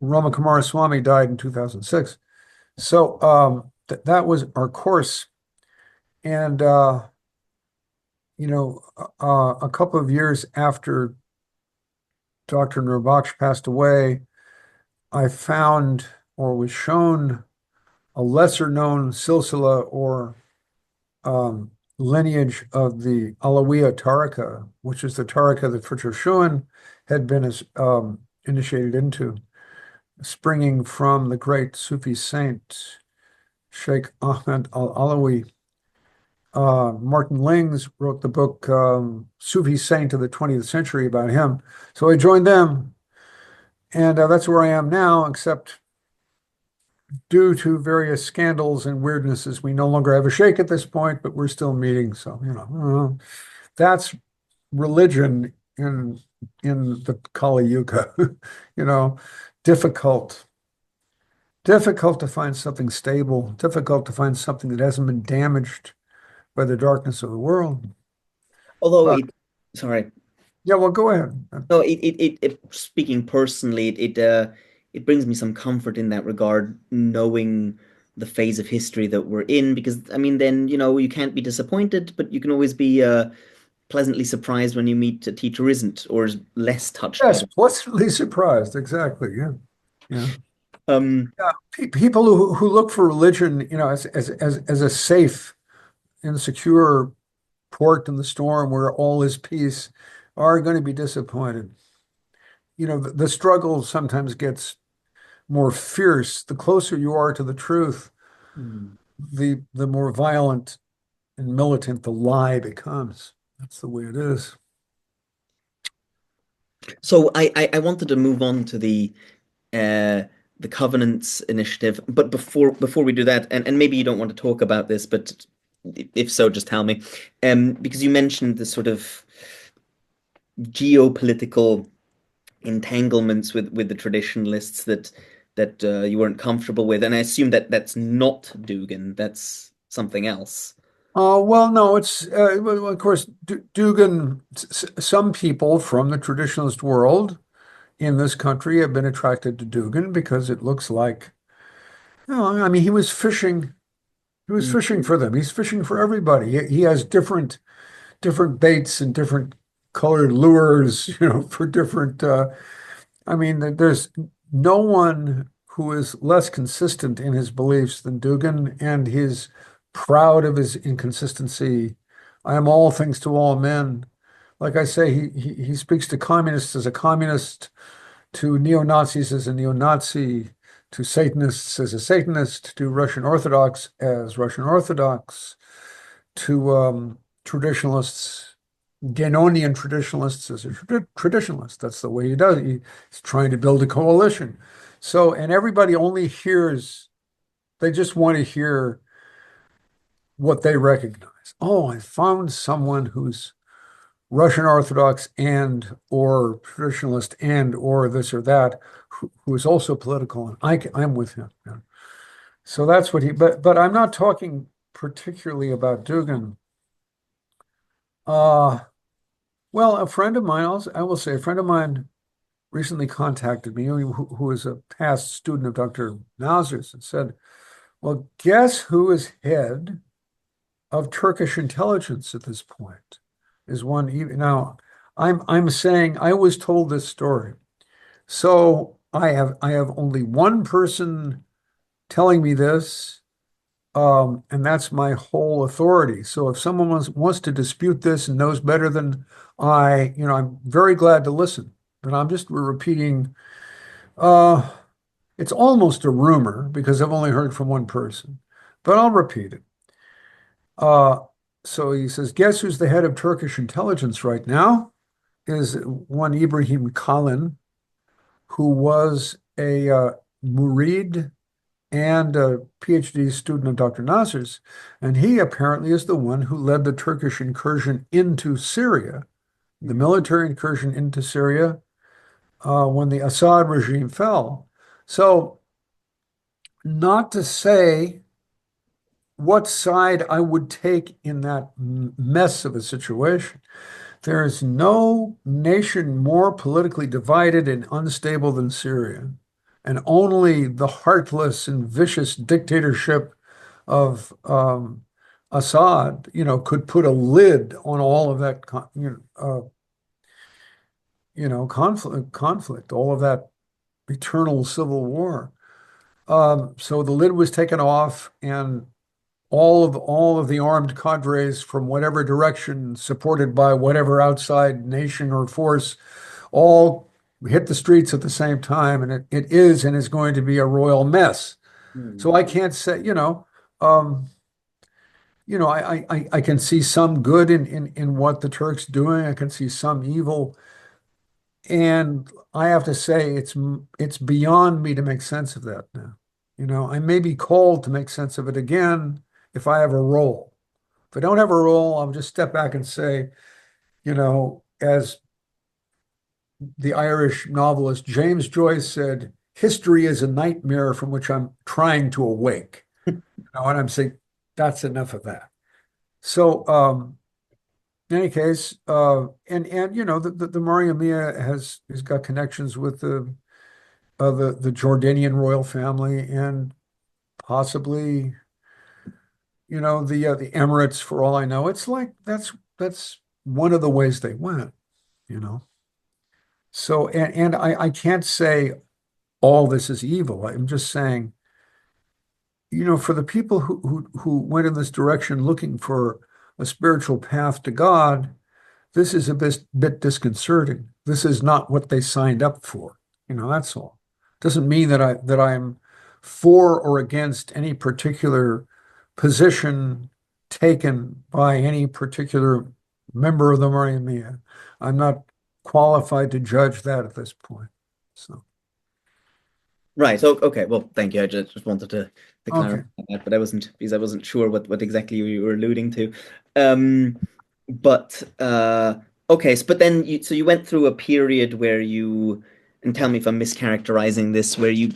Kumara Swami died in 2006. So that was our course. And, a couple of years after Dr. Nurbaksh passed away, I found or was shown a lesser known silsila or lineage of the Alawiya Tariqa, which is the Tariqa that Fritjof Schuon had been initiated into, springing from the great Sufi saint Sheikh Ahmed al-Alawi. Martin Lings wrote the book Sufi Saint of the 20th Century about him. So I joined them, and that's where I am now, except due to various scandals and weirdnesses, we no longer have a sheikh at this point, but we're still meeting. So, that's religion in the Kali Yuga, you know, difficult, difficult to find something stable, difficult to find something that hasn't been damaged by the darkness of the world. Although But it, sorry, yeah, well, go ahead. no, speaking personally, it brings me some comfort in that regard, knowing the phase of history that we're in, because I mean, then, you can't be disappointed, but you can always be pleasantly surprised when you meet a teacher who isn't or is less touched by Yes, the. pleasantly surprised. Exactly. Yeah. Yeah. Um, Yeah. People who look for religion, as a safe and secure port in the storm where all is peace are going to be disappointed. The struggle sometimes gets more fierce. The closer you are to the truth, hmm. the more violent and militant the lie becomes. That's the way it is. So I wanted to move on to uh, the Covenants initiative, but before we do that, and maybe you don't want to talk about this, but if so, just tell me. Because you mentioned the sort of geopolitical entanglements with the traditionalists that you weren't comfortable with, and I assume that that's not Dugan, that's something else. Well, no, it's well, of course Dugan. Some people from the traditionalist world in this country have been attracted to Dugan because it looks like, I mean, he was fishing. He was Mm. fishing for them. He's fishing for everybody. He has different baits and different colored lures, for different. I mean, there's no one who is less consistent in his beliefs than Dugan, and he's proud of his inconsistency. I am all things to all men. Like I say, he speaks to communists as a communist, to neo-Nazis as a neo-Nazi, to Satanists as a Satanist, to Russian Orthodox as Russian Orthodox, to traditionalists, Guénonian traditionalists as a traditionalist. That's the way he does it. He's trying to build a coalition. So, and everybody only hears, they just want to hear what they recognize. Oh, I found someone who's Russian Orthodox and or traditionalist and or this or that, who is also political, and I'm with him. Yeah. So that's what but I'm not talking particularly about Dugan. Uh, well, a friend of mine, I will say, a friend of mine recently contacted me, who is a past student of Dr. Nausers, and said, "Well, guess who is head of Turkish intelligence at this point?" Is one now. I'm saying I was told this story, so I have only one person telling me this, and that's my whole authority. So if someone wants to dispute this and knows better than I'm very glad to listen. But I'm just repeating. Uh, it's almost a rumor because I've only heard from one person, but I'll repeat it. Uh, so he says, guess who's the head of Turkish intelligence right now? Is one Ibrahim Kalin, who was a murid and a PhD student of Dr. Nasser's. And he apparently is the one who led the Turkish incursion into Syria, the military incursion into Syria when the Assad regime fell. So, not to say what side I would take in that mess of a situation. There is no nation more politically divided and unstable than Syria. And only the heartless and vicious dictatorship of Assad, could put a lid on all of that, conflict, all of that eternal civil war. So the lid was taken off, and all of the armed cadres from whatever direction, supported by whatever outside nation or force, all hit the streets at the same time, and it is and is going to be a royal mess. So Mm. I can't say, um, I can see some good in what the Turks doing. I can see some evil, and I have to say it's beyond me to make sense of that now. I may be called to make sense of it again if I have a role. If I don't have a role, I'll just step back and say, as the Irish novelist James Joyce said, history is a nightmare from which I'm trying to awake. And I'm saying that's enough of that. So, in any case, and the Maria Mia has got connections with the Jordanian royal family and possibly, the Emirates for all I know. It's like that's one of the. Ways they went, you know. So, and I can't say all this is evil. I'm just saying, for the people who went in this direction looking for a spiritual path to God, this is a bit disconcerting. This is not what they signed up for. That's all. Doesn't mean that I'm for or against any particular position taken by any particular member of the Maria Mia. I'm not qualified to judge that at this point. So, Right. So, okay. Well, thank you. I just wanted to clarify okay. that, but I wasn't because I wasn't sure what exactly you were alluding to. Um, but okay. But then you went through a period where and tell me if I'm mischaracterizing this, where you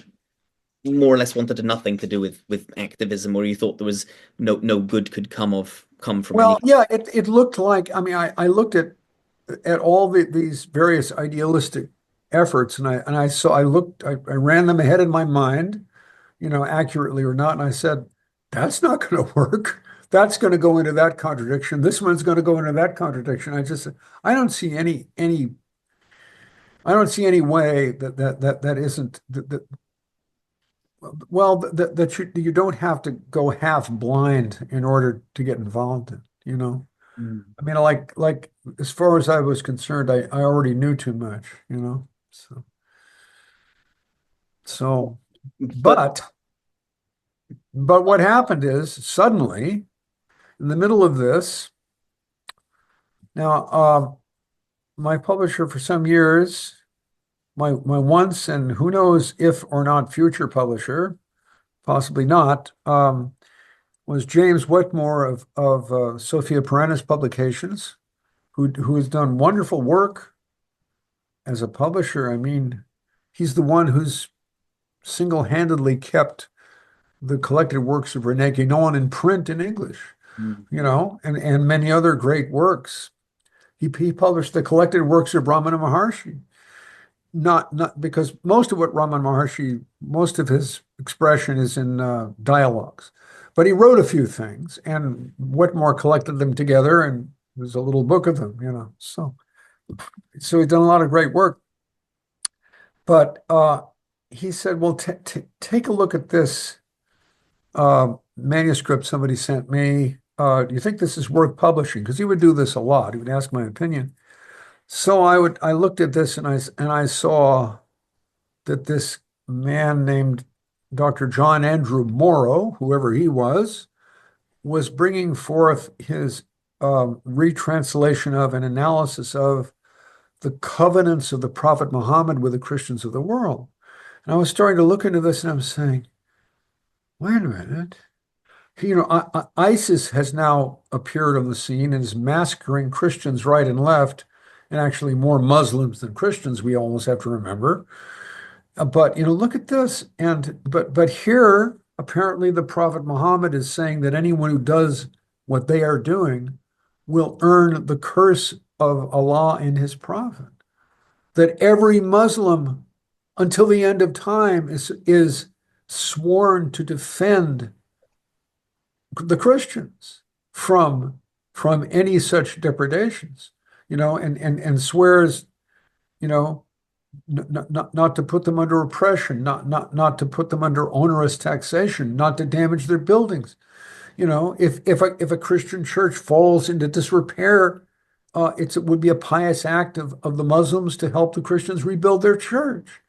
more or less wanted nothing to do with activism, or you thought there was no good could come from any. Well, yeah, it looked like, I mean, I looked at all these various idealistic efforts, and I saw, I ran them ahead in my mind, accurately or not, and I said, that's not going to work. That's going to go into that contradiction. This one's going to go into that contradiction. I don't see I don't see any way that isn't well, that you don't have to go half blind in order to get involved in. Mm. I mean, like as far as I was concerned, I already knew too much. So, But but what happened is suddenly in the middle of this, now my publisher for some years, my once and who knows if or not future publisher, possibly not, was James Wetmore of Sophia Perennis Publications, who has done wonderful work as a publisher. I mean, he's the one who's single-handedly kept the collected works of Rene Guénon in print in English, mm, and many other great works. He published the collected works of Ramana Maharshi, not because most of what Ramana Maharshi, most of his expression is in dialogues, but he wrote a few things, and Whitmore collected them together, and there's a little book of them. So he's done a lot of great work. But he said, "Well, take a look at this manuscript somebody sent me. Do you think this is worth publishing?" Because he would do this a lot. He would ask my opinion. So I looked at this and I saw that this man named Dr. John Andrew Morrow, whoever he was bringing forth his retranslation of an analysis of the covenants of the Prophet Muhammad with the Christians of the world. And I was starting to look into this and I'm saying, wait a minute. ISIS has now appeared on the scene and is massacring Christians right and left, and actually more Muslims than Christians, we almost have to remember. But look at this, but here apparently the Prophet Muhammad is saying that anyone who does what they are doing will earn the curse of Allah and His Prophet. That every Muslim until the end of time is sworn to defend the Christians from any such depredations, and swears, not to put them under oppression, not to put them under onerous taxation, not to damage their buildings. If a Christian church falls into disrepair, it would be a pious act of the Muslims to help the Christians rebuild their church.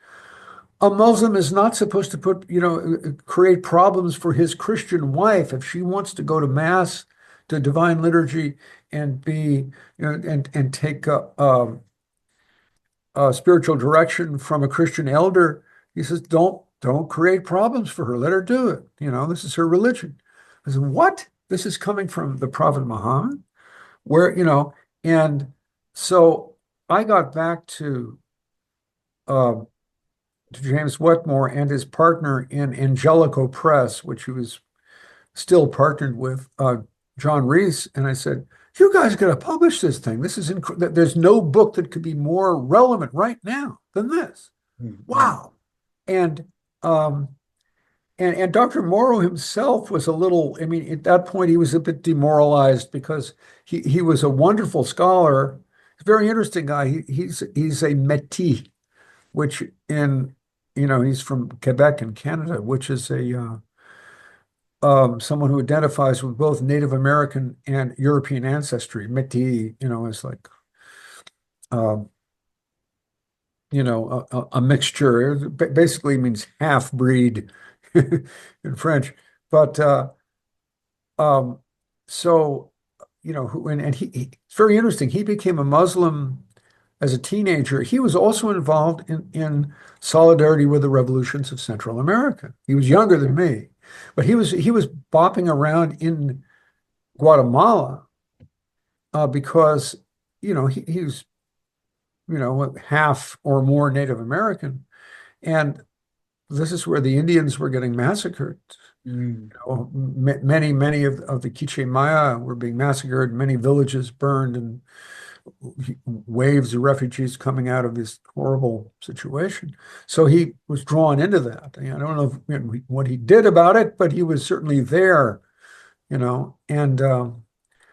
A Muslim is not supposed to create problems for his Christian wife if she wants to go to mass, to divine liturgy, and and take spiritual direction from a Christian elder. He says, don't create problems for her. Let her do it. This is her religion. I said, what? This is coming from the Prophet Muhammad, and so I got back uh, to James Wetmore and his partner in Angelico Press, which he was still partnered with, John Reese, and I said, "You guys got to publish this thing. This is there's no book that could be more relevant right now than this." Mm-hmm. Wow. And um, and Dr. Morrow himself was a little, I mean, at that point he was a bit demoralized because he was a wonderful scholar, very interesting guy. He's a Métis, which he's from Quebec in Canada, which is a someone who identifies with both Native American and European ancestry. Métis, is like um, a mixture. It basically means half breed in French. But um, so it's very interesting. He became a Muslim as a teenager. He was also involved in solidarity with the revolutions of Central America. He was younger than me, but he was bopping around in Guatemala because he's half or more Native American, and this is where the Indians were getting massacred. Mm. Many of the Quiche Maya were being massacred, many villages burned, and waves of refugees coming out of this horrible situation. So he was drawn into that. I don't know what he did about it, but he was certainly there, and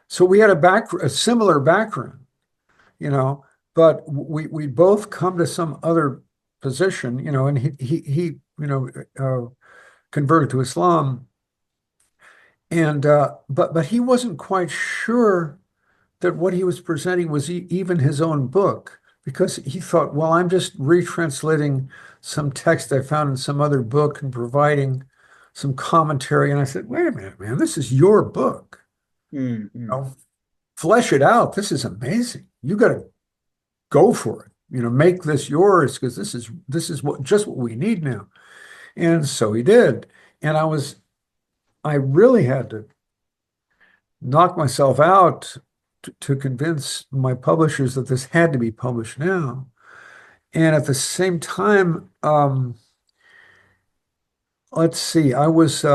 so we had a similar background, you know, but we both come to some other position, and he converted to Islam, and but he wasn't quite sure that what he was presenting was even his own book, because he thought, well, I'm just retranslating some text I found in some other book and providing some commentary. And I said, wait a minute, man, this is your book. Mm-hmm. You know, flesh it out. This is amazing. You got to go for it. Make this yours, because this is what we need now. And so he did. And I really had to knock myself out to convince my publishers that this had to be published now. And at the same time, let's see, I was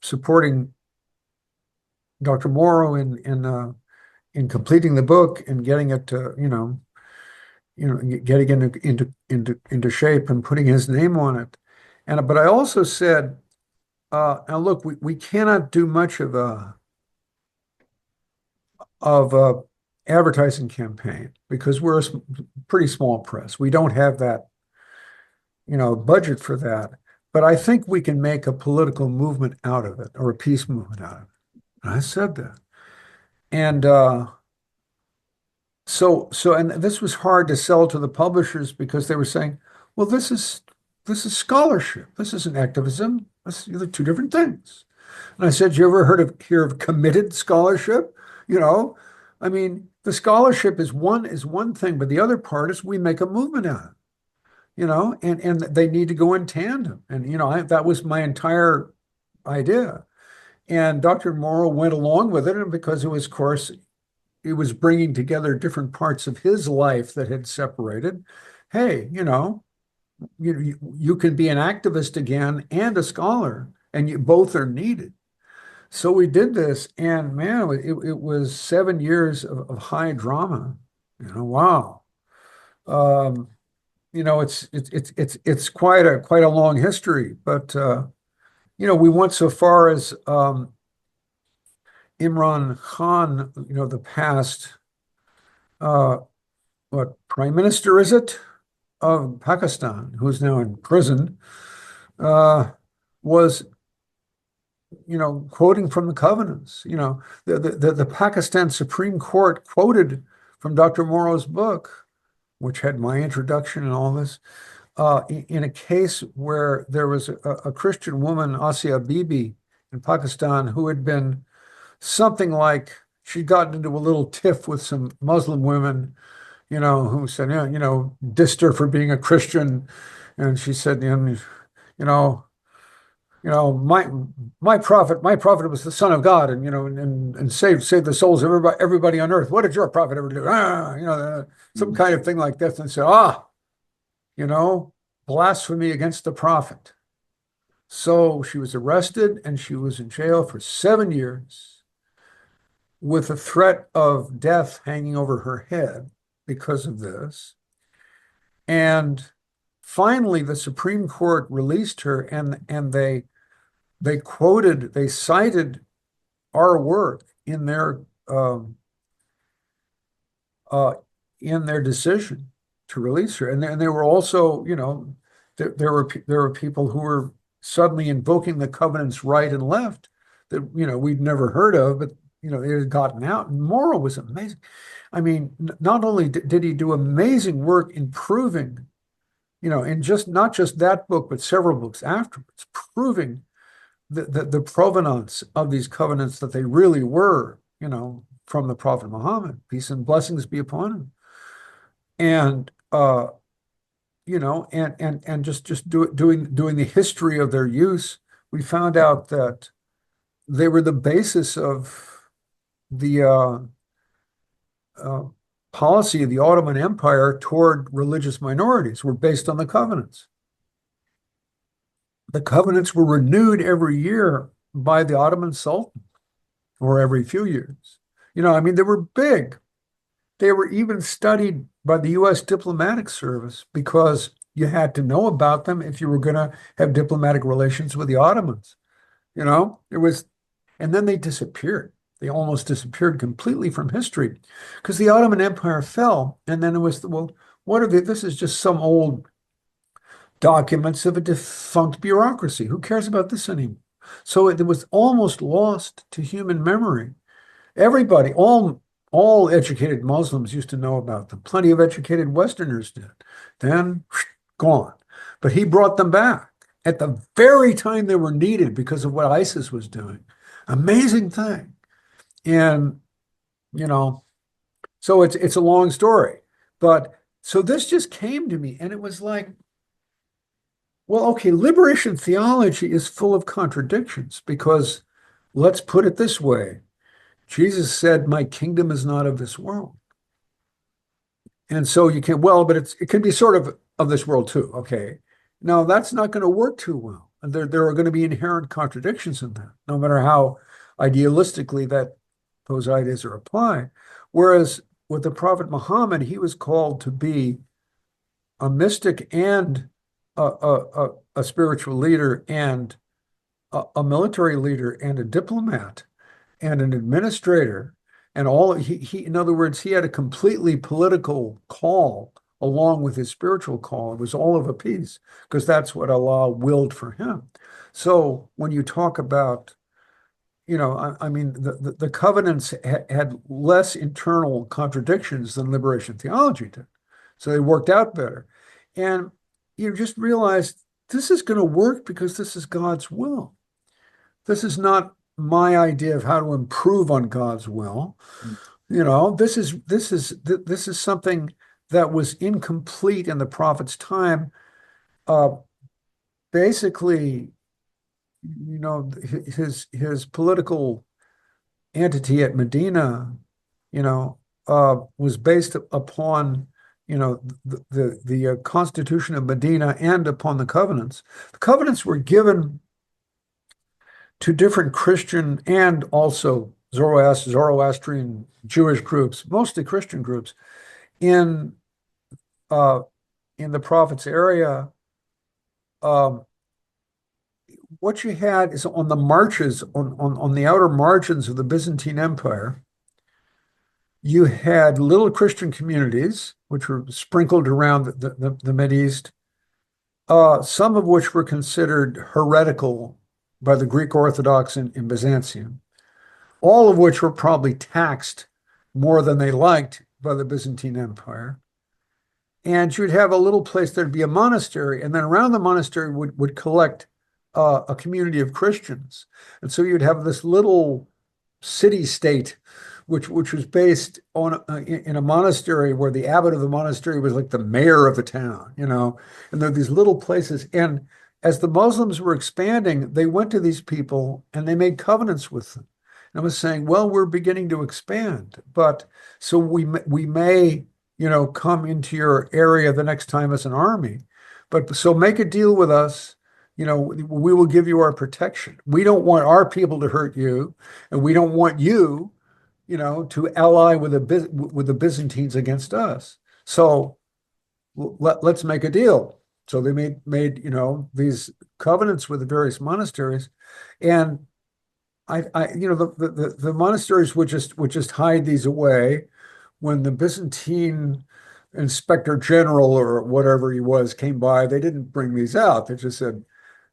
supporting Dr. Morrow in completing the book and getting it to, getting it into shape and putting his name on it. But I also said, now look, we cannot do much of a advertising campaign because we're a pretty small press. We don't have that, budget for that. But I think we can make a political movement out of it, or a peace movement out of it. And I said that. And and this was hard to sell to the publishers because they were saying, well, this is scholarship. This isn't activism. They're two different things. And I said, you ever hear of committed scholarship? I mean, the scholarship is one thing, but the other part is we make a movement out of it, and they need to go in tandem. And that was my entire idea. And Dr. Morrow went along with it, and because it was, of course, it was bringing together different parts of his life that had separated. Hey, you can be an activist again and a scholar, and you both are needed. So we did this, and man, it was 7 years of high drama. Wow. Um, it's quite a long history, but we went so far as Imran Khan, the past uh, what prime minister is it of Pakistan, who's now in prison. uh, was, quoting from the covenants. The Pakistan Supreme Court quoted from Dr. Morrow's book, which had my introduction and all this, in a case where there was a Christian woman, Asia Bibi, in Pakistan, who had been something like she'd gotten into a little tiff with some Muslim women, who said, yeah, dissed her for being a Christian. And she said, you know, my prophet was the Son of God, and and saved the souls of everybody on earth. What did your prophet ever do? Some kind of thing like this. And said, you know, blasphemy against the prophet. So she was arrested and she was in jail for 7 years with the threat of death hanging over her head because of this. And finally, the Supreme Court released her, and they cited our work um, uh, in their decision to release her. And there were also, there were people who were suddenly invoking the covenants right and left that we'd never heard of, but it had gotten out. And Morrow was amazing. I mean, not only did he do amazing work in proving, in just not just that book, but several books afterwards, proving the provenance of these covenants, that they really were, from the Prophet Muhammad, peace and blessings be upon him. And and just doing the history of their use, we found out that they were the basis of the uh, policy of the Ottoman Empire toward religious minorities, were based on the covenants. The covenants were renewed every year by the Ottoman Sultan, or every few years. I mean, they were big. They were even studied by the U.S. diplomatic service because you had to know about them if you were going to have diplomatic relations with the Ottomans. It was, and then they disappeared. They almost disappeared completely from history because the Ottoman Empire fell. And then it was, well, what are they? This is just some old documents of a defunct bureaucracy. Who cares about this anymore? So it was almost lost to human memory. Everybody, all educated Muslims used to know about them. Plenty of educated Westerners did. Then gone. But he brought them back at the very time they were needed because of what ISIS was doing. Amazing thing. And, so it's a long story. But so this just came to me, and it was like, well, okay, liberation theology is full of contradictions because, let's put it this way, Jesus said, my kingdom is not of this world. And so you can, well, but it can be sort of this world too. Okay. Now that's not going to work too well. And there are going to be inherent contradictions in that, no matter how idealistically those ideas are applied. Whereas with the Prophet Muhammad, he was called to be a mystic and a spiritual leader and a military leader and a diplomat and an administrator, and he in other words, he had a completely political call along with his spiritual call. It was all of a piece because that's what Allah willed for him. So when you talk about, I mean, the covenants had less internal contradictions than liberation theology did. So they worked out better. And you just realize this is going to work because this is God's will. This is not my idea of how to improve on God's will. This is something that was incomplete in the prophet's time. Uh, Basically, his political entity at Medina, was based upon the Constitution of Medina and upon the covenants. The covenants were given to different Christian and also Zoroastrian Jewish groups, mostly Christian groups, in uh, in the prophet's area. Um, what you had is on the marches, on the outer margins of the Byzantine Empire, you had little Christian communities, which were sprinkled around the Mideast. some of which were considered heretical by the Greek Orthodox in Byzantium, all of which were probably taxed more than they liked by the Byzantine Empire. And you'd have a little place, there'd be a monastery, and then around the monastery would collect a community of Christians. And so you'd have this little city state, which was based on in a monastery where the abbot of the monastery was like the mayor of the town, and there are these little places. And as the Muslims were expanding, they went to these people and they made covenants with them. And I was saying, well, we're beginning to expand, but so we may, come into your area the next time as an army, but so make a deal with us. We will give you our protection. We don't want our people to hurt you, and we don't want you, to ally with the Byzantines against us. So let's make a deal. So they made these covenants with the various monasteries, and the monasteries would just hide these away. When the Byzantine inspector general or whatever he was came by, they didn't bring these out. They just said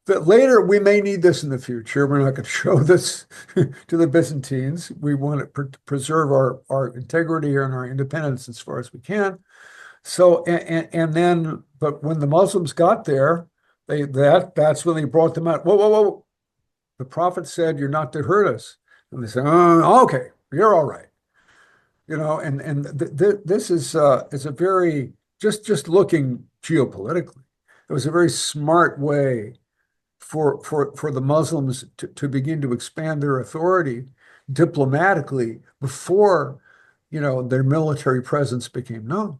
that later we may need this in the future. We're not going to show this to the Byzantines. We want to preserve our integrity and our independence as far as we can. So and then, but when the Muslims got there, that's when they brought them out. Whoa, whoa, whoa! The Prophet said, "You're not to hurt us," and they said, "Oh, okay, you're all right." This is a very just looking geopolitically. It was a very smart way for the Muslims to begin to expand their authority diplomatically before their military presence became known.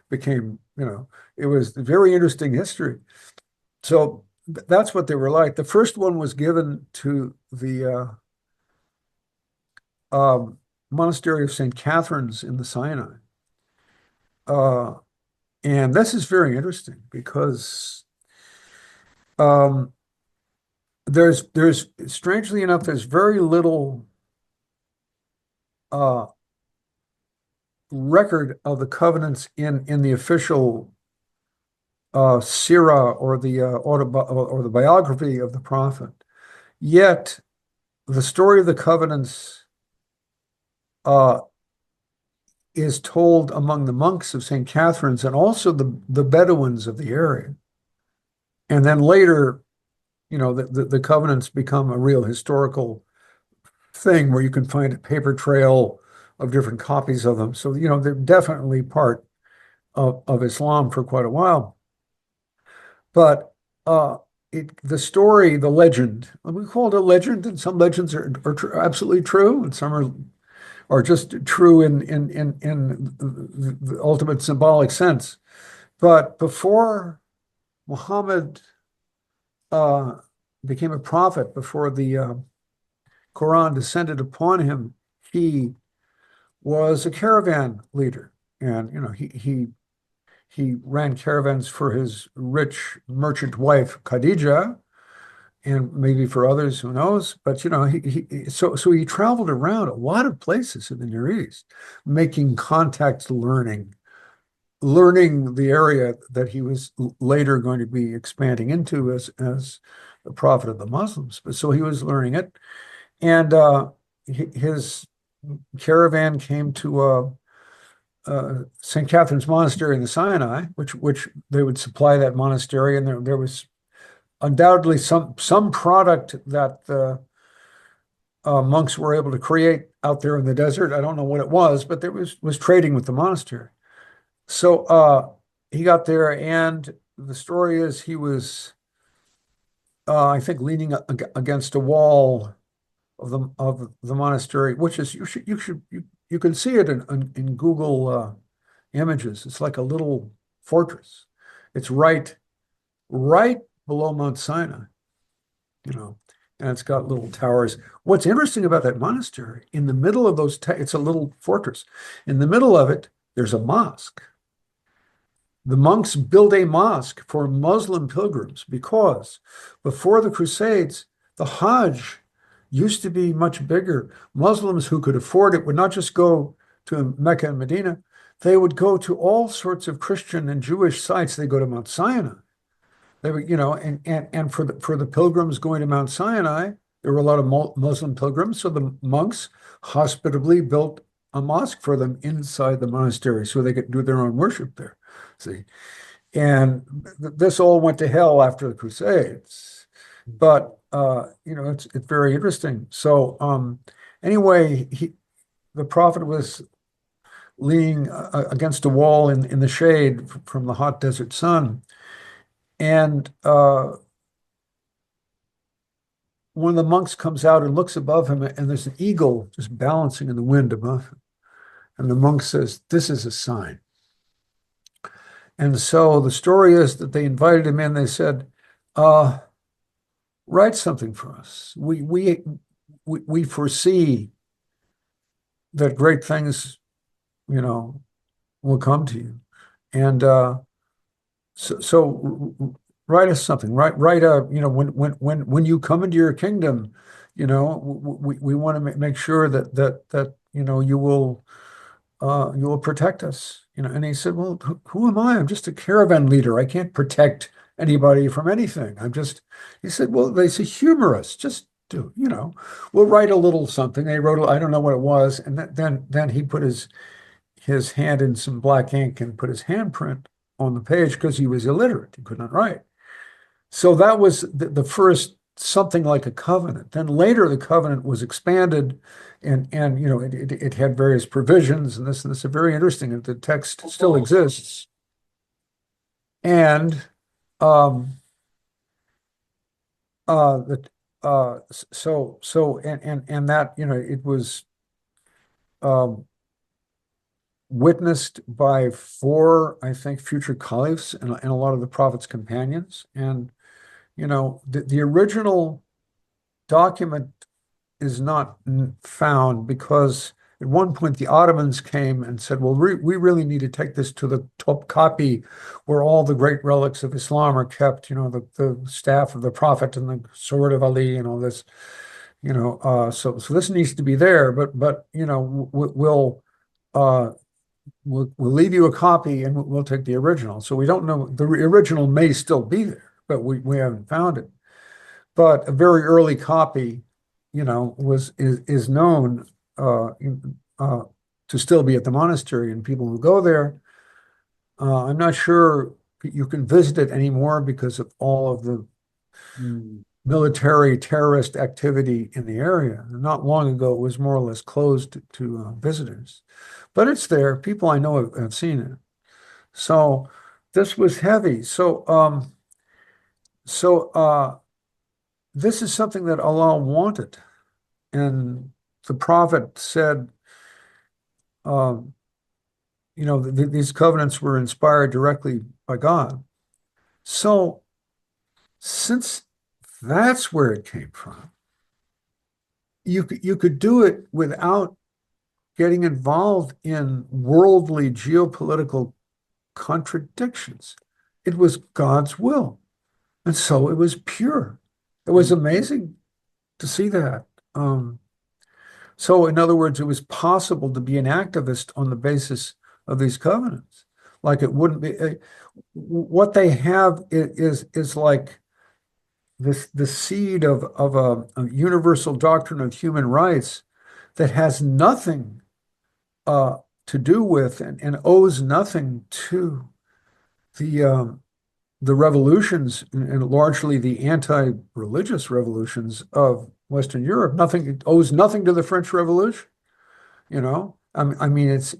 It was a very interesting history. So that's what they were like. The first one was given to the monastery of St. Catherine's in the Sinai. And this is very interesting because there's strangely enough, there's very little record of the covenants in the official Sirah or the biography of the prophet. Yet the story of the covenants is told among the monks of St. Catherine's and also the Bedouins of the area. And then later, the covenants become a real historical thing where you can find a paper trail of different copies of them. So, they're definitely part of Islam for quite a while. But the story, the legend, we call it a legend, and some legends are absolutely true, and some are just true in the ultimate symbolic sense. But before Muhammad became a prophet, before the Quran descended upon him, he was a caravan leader, and he ran caravans for his rich merchant wife Khadija, and maybe for others, who knows? But so he traveled around a lot of places in the Near East, making contacts, learning the area that he was later going to be expanding into as the prophet of the Muslims. But so he was learning it, and his caravan came to St. Catherine's Monastery in the Sinai, which they would supply that monastery, and there was undoubtedly some product that the monks were able to create out there in the desert. I don't know what it was, but there was trading with the monastery. So he got there, and the story is he was, I think, leaning against a wall of the monastery, which is you can see it in Google images. It's like a little fortress. It's right below Mount Sinai, and it's got little towers. What's interesting about that monastery, in the middle of it's a little fortress. In the middle of it, there's a mosque. The monks built a mosque for Muslim pilgrims because before the Crusades, the Hajj used to be much bigger. Muslims who could afford it would not just go to Mecca and Medina, they would go to all sorts of Christian and Jewish sites. They go to Mount Sinai. They were, and for the pilgrims going to Mount Sinai, there were a lot of Muslim pilgrims, so the monks hospitably built a mosque for them inside the monastery so they could do their own worship there. See, and this all went to hell after the Crusades, but it's very interesting. So anyway, the prophet was leaning against a wall in the shade from the hot desert sun, and one of the monks comes out and looks above him, and there's an eagle just balancing in the wind above him. And the monk says, "This is a sign." And so the story is that they invited him in. They said, uh, "Write something for us. We foresee that great things, you know, will come to you, and write us something. Write a when you come into your kingdom, we want to make sure that you will protect us." And he said, "Well, who am I? I'm just a caravan leader. I can't protect anybody from anything. He said, "Well, they say humorous. Just do, we'll write a little something." They wrote, I don't know what it was. And then he put his hand in some black ink and put his handprint on the page because he was illiterate. He could not write. So that was the first something like a covenant. Then later the covenant was expanded, and it had various provisions and this and this. It's very interesting that the text still exists. And the so and that it was um, witnessed by four, I think, future caliphs and a lot of the prophet's companions. And the original document is not found because at one point the Ottomans came and said, "Well, we really need to take this to the top copy where all the great relics of Islam are kept, the staff of the Prophet and the sword of Ali and all this, so this needs to be there, but uh, we'll leave you a copy and we'll take the original." So we don't know. The original may still be there, but we haven't found it. But a very early copy, is known to still be at the monastery, and people who go there. I'm not sure you can visit it anymore because of all of the military terrorist activity in the area. Not long ago, it was more or less closed to visitors, but it's there. People I know have seen it. So this was heavy. So this is something that Allah wanted. And the prophet said, um, these covenants were inspired directly by God. So since that's where it came from, you could do it without getting involved in worldly geopolitical contradictions. It was God's will. And so it was pure. It was amazing to see that. So in other words, it was possible to be an activist on the basis of these covenants. Like it wouldn't be what they have is like the seed of a universal doctrine of human rights that has nothing to do with and owes nothing to the the revolutions and largely the anti-religious revolutions of Western Europe. Nothing, it owes nothing to the French Revolution. I mean, it's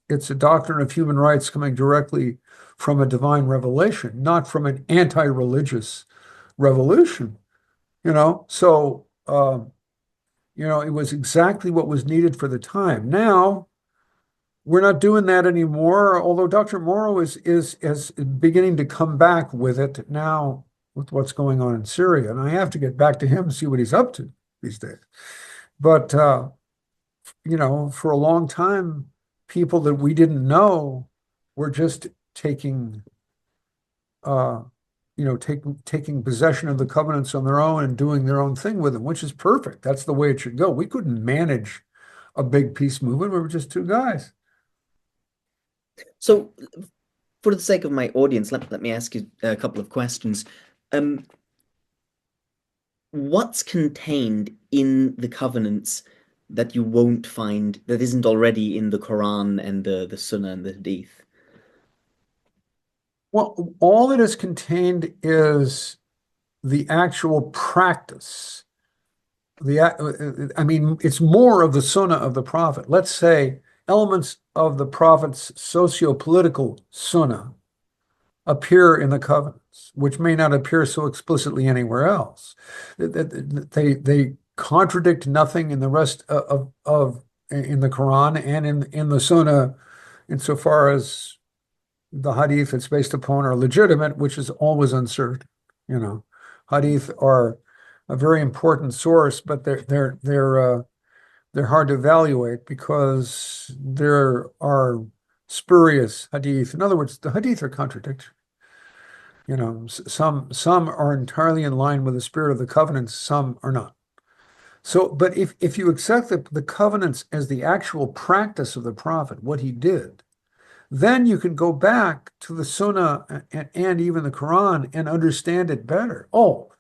a doctrine of human rights coming directly from a divine revelation, not from an anti-religious revolution. So it was exactly what was needed for the time. Now we're not doing that anymore, although Dr. Morrow is beginning to come back with it now with what's going on in Syria. And I have to get back to him and see what he's up to these days. But for a long time, people that we didn't know were just taking taking possession of the covenants on their own and doing their own thing with them, which is perfect. That's the way it should go. We couldn't manage a big peace movement. We were just two guys. So for the sake of my audience, let me ask you a couple of questions. Um, what's contained in the covenants that you won't find that isn't already in the Quran and the Sunnah and the Hadith? Well, all that is contained is the actual practice. I mean, it's more of the Sunnah of the Prophet. Let's say elements of the Prophet's socio-political Sunnah appear in the covenants, which may not appear so explicitly anywhere else. They contradict nothing in the rest of in the Quran and in the Sunnah, insofar as the hadith it's based upon are legitimate, which is always uncertain. You know, hadith are a very important source, but they're hard to evaluate because there are spurious hadith. In other words, the hadith are contradictory. You know, some are entirely in line with the spirit of the covenants, some are not. So, but if you accept the covenants as the actual practice of the prophet, what he did, then you can go back to the Sunnah and even the Quran and understand it better. Oh,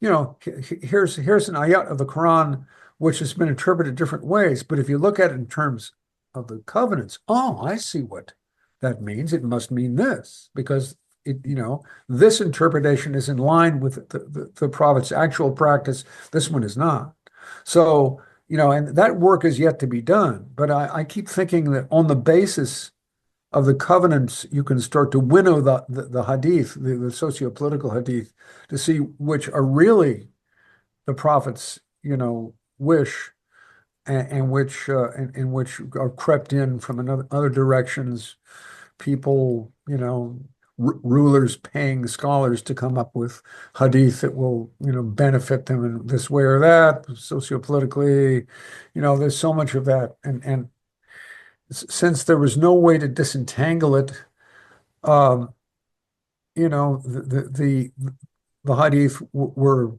you know, here's an ayat of the Quran which has been interpreted different ways, but if you look at it in terms of the covenants, oh, I see what that means. It must mean this because this interpretation is in line with the prophet's actual practice. This one is not. So, and that work is yet to be done. But I keep thinking that on the basis of the covenants, you can start to winnow the hadith, the socio-political hadith, to see which are really the prophet's, wish, and which are crept in from other directions. People, rulers paying scholars to come up with hadith that will, benefit them in this way or that, sociopolitically. There's so much of that, and since there was no way to disentangle it, um, the hadith were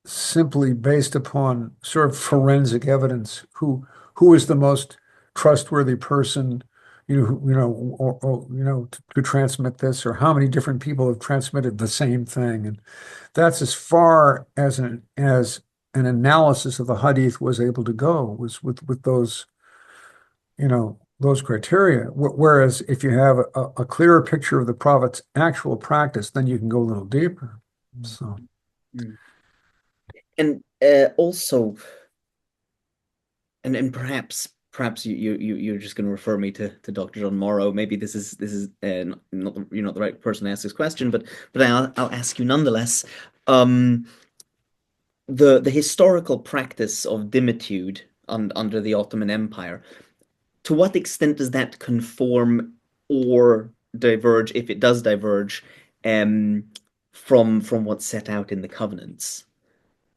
simply based upon sort of forensic evidence. Who is the most trustworthy person, to transmit this, or how many different people have transmitted the same thing, and that's as far as an analysis of the hadith was able to go, was with those criteria. Whereas if you have a clearer picture of the prophet's actual practice, then you can go a little deeper. So, Mm. And also, and perhaps you're just going to refer me to Dr. John Morrow. Maybe this is not you're not the right person to ask this question, but I'll ask you nonetheless. Um, the historical practice of dimitude under the Ottoman Empire, to what extent does that conform or diverge, if it does diverge, um, from what's set out in the covenants?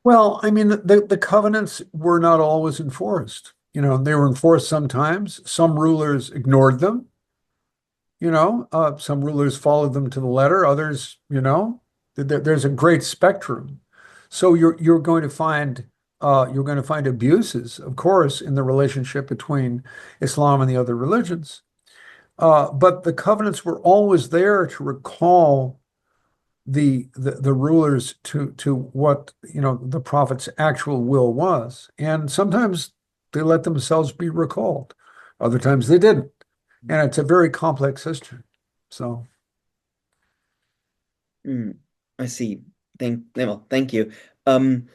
well, I mean, the covenants were not always enforced. They were enforced sometimes. Some rulers ignored them. Some rulers followed them to the letter. Others, there's a great spectrum. So you're going to find abuses, of course, in the relationship between Islam and the other religions. But the covenants were always there to recall the rulers to what the prophet's actual will was, and sometimes they let themselves be recalled, other times they didn't, and it's a very complex history. So Mm, I see. Thank you. Um,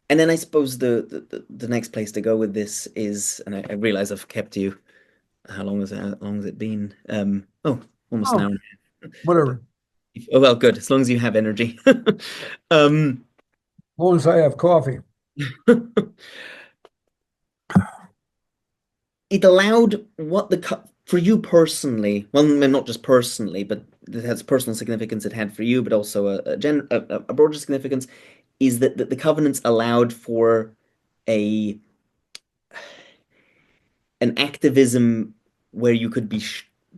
and then I suppose the next place to go with this is, and I realize I've kept you. How long has it been? Oh, almost an oh, hour. But whatever, oh well, good. As long as you have energy. Um, as long as I have coffee. it allowed what for you personally, well, not just personally, but it has personal significance it had for you, but also a broader significance, is that the covenants allowed for a an activism where you could be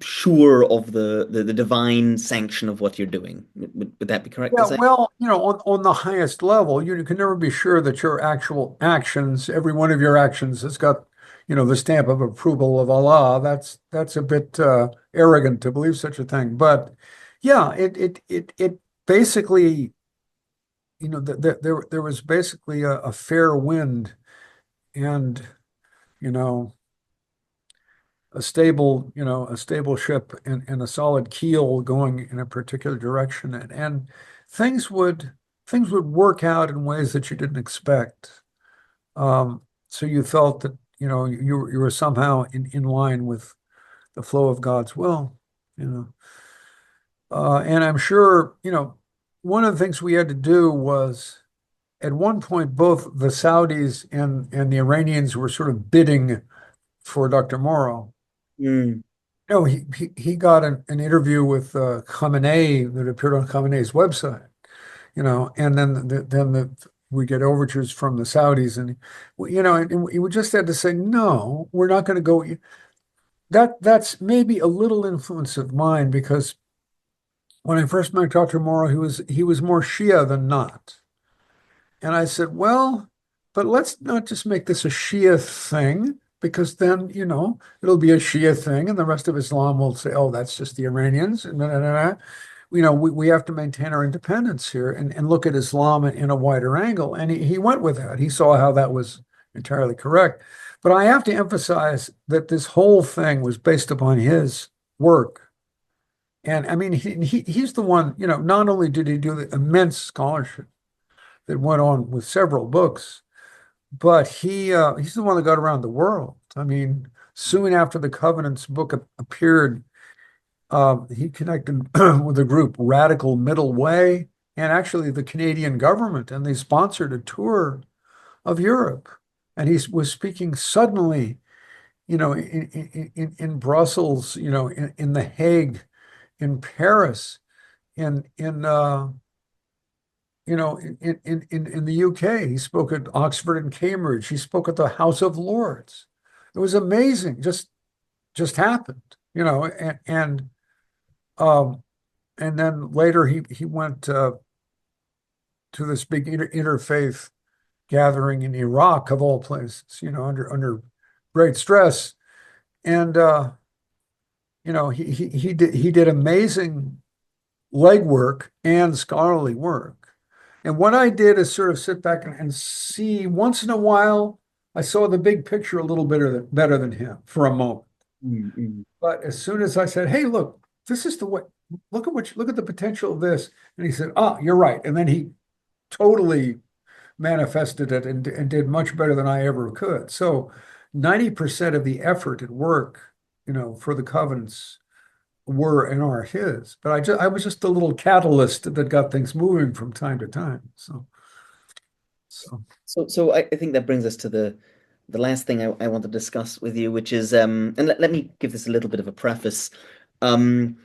sure of the divine sanction of what you're doing. Would that be correct to Yeah, say? well, on the highest level, you can never be sure that your actual actions, every one of your actions has got, the stamp of approval of Allah. That's a bit arrogant to believe such a thing. But yeah, it basically, there was basically a fair wind and, you know, a stable ship and a solid keel going in a particular direction, and things would things would work out in ways that you didn't expect. So you felt that, you were somehow in line with the flow of God's will, you know. And I'm sure, one of the things we had to do was at one point, both the Saudis and the Iranians were sort of bidding for Dr. Morrow. Mm, No, he got an interview with Khamenei that appeared on Khamenei's website, and then we get overtures from the Saudis, and and we just had to say no, we're not going to go. That's maybe a little influence of mine because when I first met Dr. Morrow, he was more Shia than not, and I said, well, but let's not just make this a Shia thing, because then, it'll be a Shia thing, and the rest of Islam will say, oh, that's just the Iranians. And we have to maintain our independence here and look at Islam in a wider angle. And he went with that. He saw how that was entirely correct. But I have to emphasize that this whole thing was based upon his work. And I mean, he's the one, not only did he do the immense scholarship that went on with several books, but he's the one that got around the world. I mean, soon after the Covenants book appeared, he connected with the group Radical Middle Way and actually the Canadian government, and they sponsored a tour of Europe. And he was speaking suddenly, in Brussels, in The Hague, in Paris, in in the UK. He spoke at Oxford and Cambridge. He spoke at the House of Lords. It was amazing. Just happened, um, and then later he went to this big interfaith gathering in Iraq, of all places, under great stress. And he did amazing legwork and scholarly work. And what I did is sort of sit back and see once in a while, I saw the big picture a little better than him for a moment. mm. But as soon as I said, "Hey, look, this is the way. Look at the potential of this," and he said, "Ah, you're right." And then he totally manifested it and did much better than I ever could. So 90% of the effort and work, for the covenants were and are his. But I was just a little catalyst that got things moving from time to time. So So I think that brings us to the last thing I want to discuss with you, which is and let me give this a little bit of a preface. Um,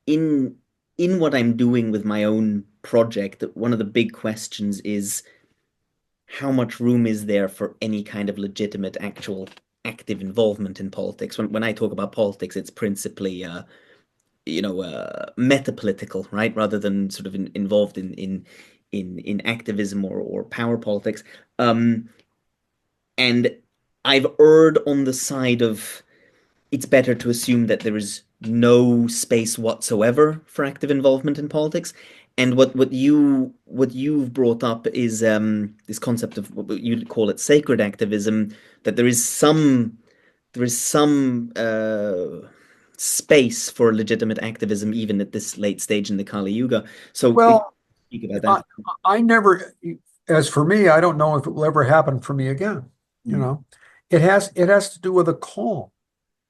in in what I'm doing with my own project, one of the big questions is how much room is there for any kind of legitimate, actual, active involvement in politics? When I talk about politics, it's principally metapolitical, right? Rather than sort of involved in activism or power politics. Um, and I've erred on the side of it's better to assume that there is no space whatsoever for active involvement in politics. And what you've brought up is this concept of what you'd call it sacred activism, that there is some space for legitimate activism even at this late stage in the Kali Yuga. So well, speak about I, that. I never, as for me, I don't know if it will ever happen for me again. You Mm, know, it has to do with a call.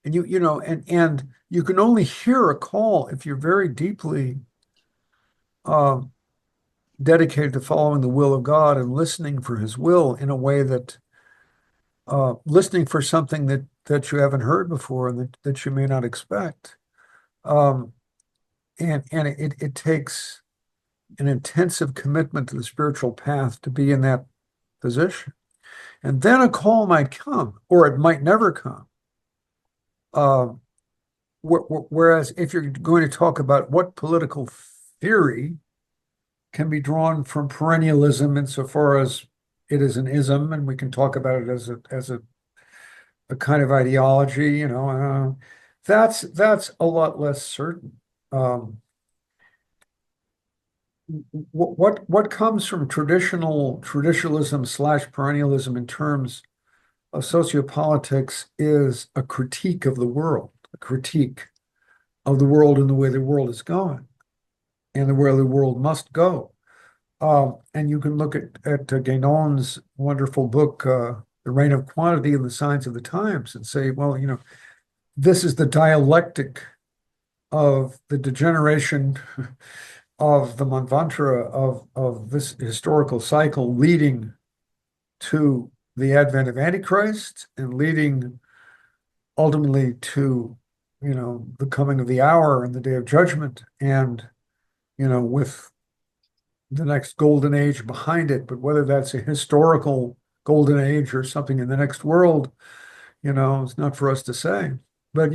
And and you can only hear a call if you're very deeply uh, dedicated to following the will of God and listening for His will in a way that listening for something that you haven't heard before and that you may not expect. Um, and it takes an intensive commitment to the spiritual path to be in that position. And then a call might come, or it might never come. Uh, Whereas if you're going to talk about what political theory can be drawn from perennialism insofar as it is an ism, and we can talk about it as a a kind of ideology, that's a lot less certain. Um, what comes from traditionalism slash perennialism in terms of sociopolitics is a critique of the world, a critique of the world and the way the world is going and the way the world must go. And you can look at Guénon's wonderful book, The Reign of Quantity and the Signs of the Times, and say, well, this is the dialectic of the degeneration of the manvantara of this historical cycle leading to the advent of Antichrist and leading ultimately to, the coming of the hour and the day of judgment and, with the next golden age behind it. But whether that's a historical golden age or something in the next world, it's not for us to say. But,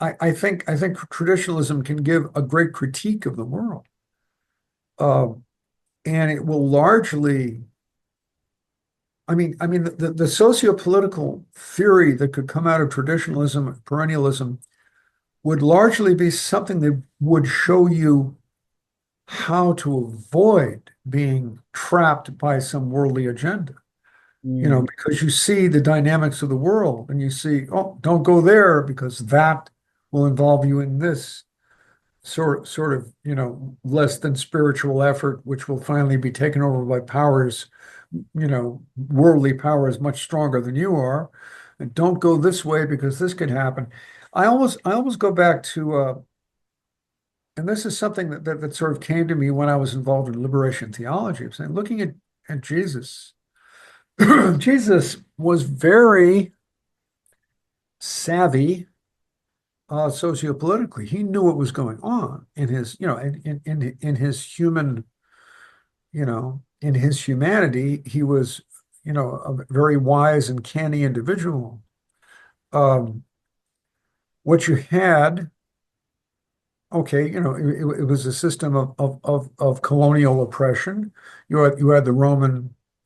I think traditionalism can give a great critique of the world. Uh, and it will largely, the socio-political theory that could come out of traditionalism, perennialism, would largely be something that would show you how to avoid being trapped by some worldly agenda. Mm. Because you see the dynamics of the world and you see, oh, don't go there because that will involve you in this sort of, less than spiritual effort, which will finally be taken over by powers, worldly powers much stronger than you are. And don't go this way because this could happen. I almost go back to, and this is something that sort of came to me when I was involved in liberation theology. I'm saying, looking at Jesus, Jesus was very savvy sociopolitically. He knew what was going on in his, in his human, in his humanity. He was, a very wise and canny individual. Um, what you had, okay, it was a system of colonial oppression. You had the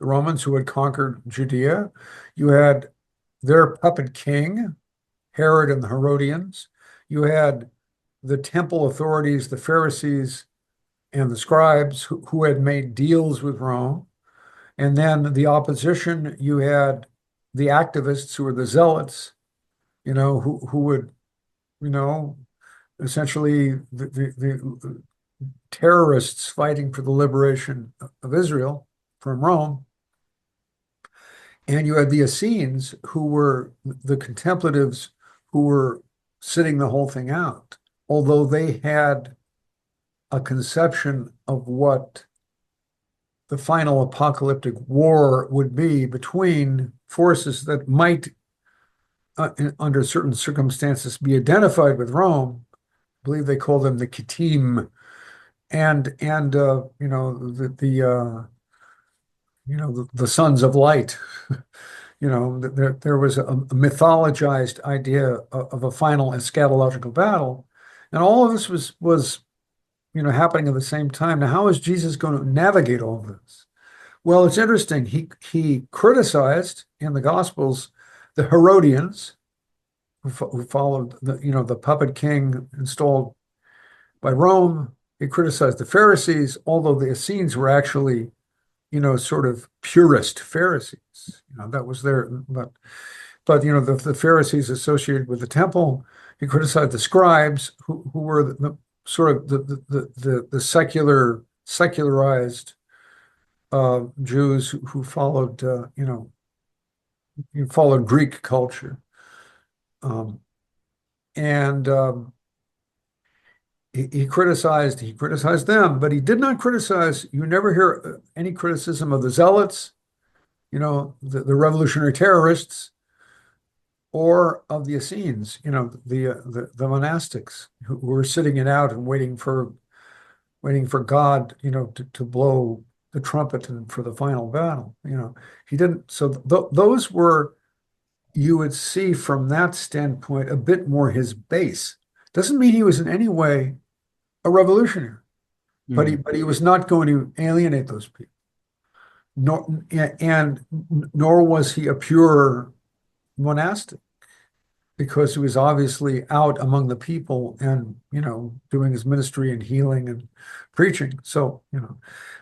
Romans who had conquered Judea. You had their puppet king, Herod and the Herodians. You had the temple authorities, the Pharisees and the scribes who had made deals with Rome. And then the opposition, you had the activists who were the zealots, who would, you know, essentially the terrorists fighting for the liberation of Israel from Rome. And you had the Essenes, who were the contemplatives who were sitting the whole thing out, although they had a conception of what the final apocalyptic war would be between forces that might, under certain circumstances, be identified with Rome. I believe they call them the Kittim, and the sons of light. There was a mythologized idea of a final eschatological battle, and all of this was happening at the same time. Now, how is Jesus going to navigate all of this? Well, it's interesting. He criticized in the Gospels the Herodians who followed the puppet king installed by Rome. He criticized the Pharisees, although the Essenes were actually sort of purist Pharisees. That was their, but the Pharisees associated with the temple. He criticized the scribes who were the sort of the secularized Jews who followed followed Greek culture. And he criticized them, but he did not criticize. You never hear any criticism of the zealots, the revolutionary terrorists, or of the Essenes, the monastics who were sitting it out and waiting for God, to blow the trumpet and for the final battle. He didn't. So those were, you would see from that standpoint, a bit more his base. Doesn't mean he was in any way a revolutionary, Mm. but he was not going to alienate those people. Nor was he a pure monastic because he was obviously out among the people and, doing his ministry and healing and preaching. So,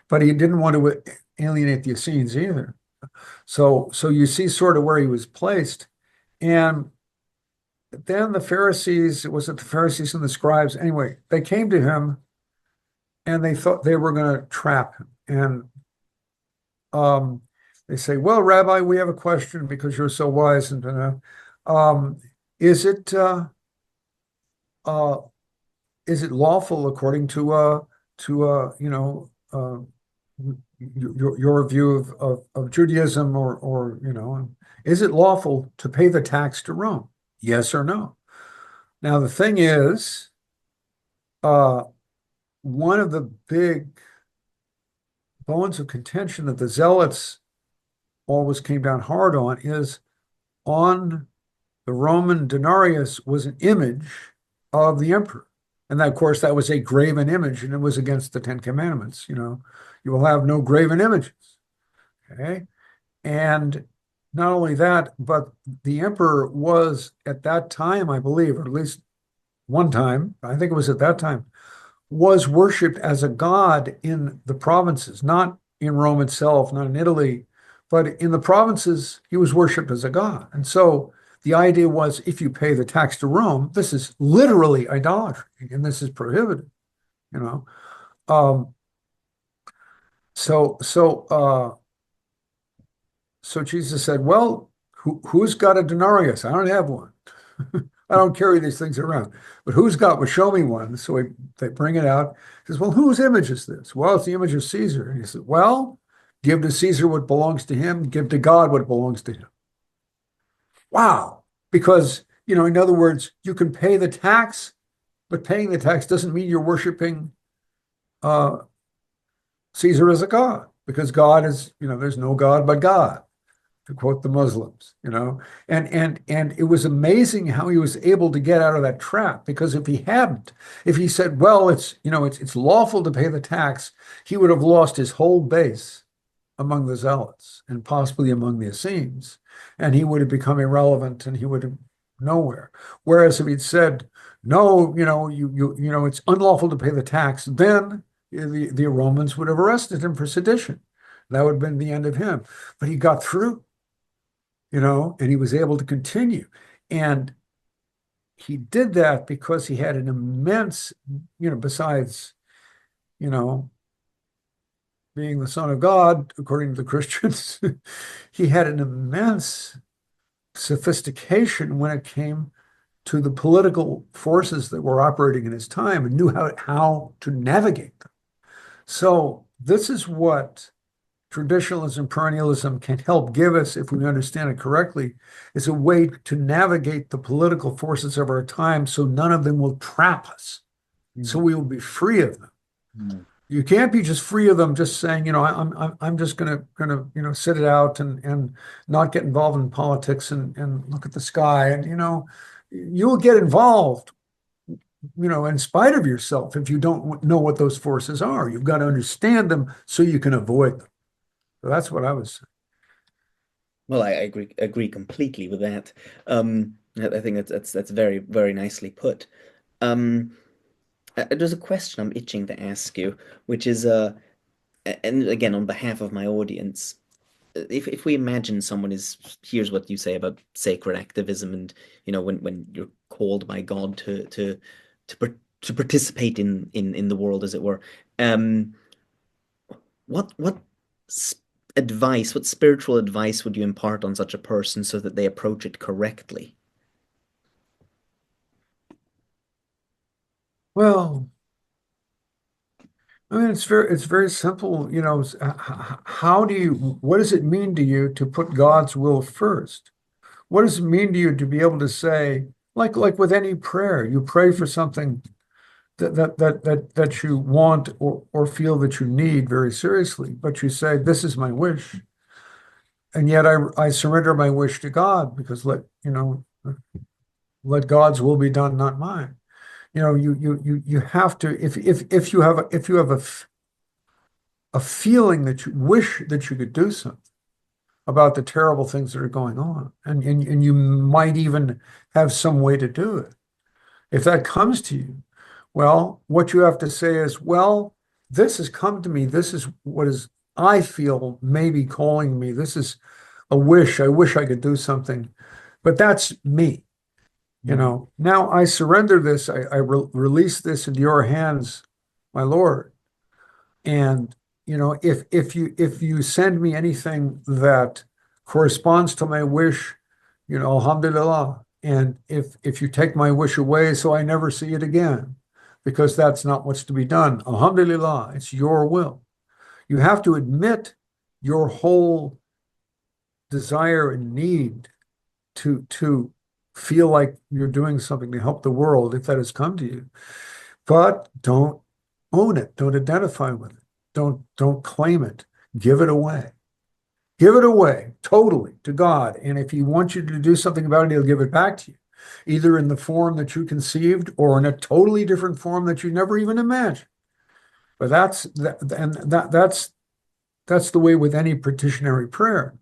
but he didn't want to alienate the Essenes either. So you see sort of where he was placed. And then the Pharisees, was it the Pharisees and the scribes? Anyway, they came to him and they thought they were going to trap him. And they say, "Well, Rabbi, we have a question because you're so wise." And is it uh, is it lawful according to your view of Judaism or is it lawful to pay the tax to Rome? Yes or no? Now the thing is, uh, one of the big bones of contention that the Zealots always came down hard on is on the Roman denarius was an image of the emperor. And that, of course, that was a graven image, and it was against the Ten Commandments. You will have no graven images. Okay. And not only that, but the emperor was at that time, I believe, or at least one time, I think it was at that time, was worshipped as a god in the provinces, not in Rome itself, not in Italy, but in the provinces, he was worshipped as a god. And so the idea was if you pay the tax to Rome, this is literally idolatry and this is prohibited, you know. Um, so so so Jesus said, "Well, who's got a denarius? I don't have one. I don't carry these things around. But who's got one? Show me one." So they bring it out. He says, "Well, whose image is this?" "Well, it's the image of Caesar." And he said, "Well, give to Caesar what belongs to him, give to God what belongs to him." Wow. Because, in other words, you can pay the tax, but paying the tax doesn't mean you're worshiping uh, Caesar as a god, because God is, there's no God but God, to quote the Muslims. And it was amazing how he was able to get out of that trap, because if he said, well, it's lawful to pay the tax, he would have lost his whole base among the Zealots and possibly among the Essenes, and he would have become irrelevant and he would have nowhere. Whereas if he'd said, no, it's unlawful to pay the tax, then the Romans would have arrested him for sedition. That would have been the end of him. But he got through, and he was able to continue. And he did that because he had an immense, besides, being the Son of God, according to the Christians, he had an immense sophistication when it came to the political forces that were operating in his time and knew how to navigate them. So this is what traditionalism, perennialism can help give us, if we understand it correctly, is a way to navigate the political forces of our time so none of them will trap us. So we will be free of them. Mm. You can't be just free of them, just saying, I'm just gonna sit it out and not get involved in politics and look at the sky. And you'll get involved, in spite of yourself if you don't know what those forces are. You've got to understand them so you can avoid them. So that's what I was saying. Well, I agree completely with that. I think that's very, very nicely put. Um, there's a question I'm itching to ask you, which is, and again, on behalf of my audience, if we imagine someone here's what you say about sacred activism, and when you're called by God to participate in the world, as it were, what advice, what spiritual advice would you impart on such a person so that they approach it correctly? Well, I mean, it's very simple. What does it mean to you to put God's will first? What does it mean to you to be able to say, like with any prayer, you pray for something that you want or feel that you need very seriously, but you say, this is my wish. And yet I surrender my wish to God, because let God's will be done, not mine. You have to, if you have a feeling that you wish that you could do something, about the terrible things that are going on. And you might even have some way to do it. If that comes to you, well, what you have to say is, well, this has come to me. This is what is I feel maybe calling me. This is a wish. I wish I could do something, but that's me. Mhm. Now I surrender this. I release this into your hands, my Lord. And if you send me anything that corresponds to my wish, alhamdulillah. And if you take my wish away, so I never see it again, because that's not what's to be done. Alhamdulillah, it's your will. You have to admit your whole desire and need to feel like you're doing something to help the world if that has come to you. But don't own it. Don't identify with it. Don't claim it. Give it away. Give it away totally to God. And if he wants you to do something about it, he'll give it back to you, either in the form that you conceived or in a totally different form that you never even imagined. But that's the way with any petitionary prayer.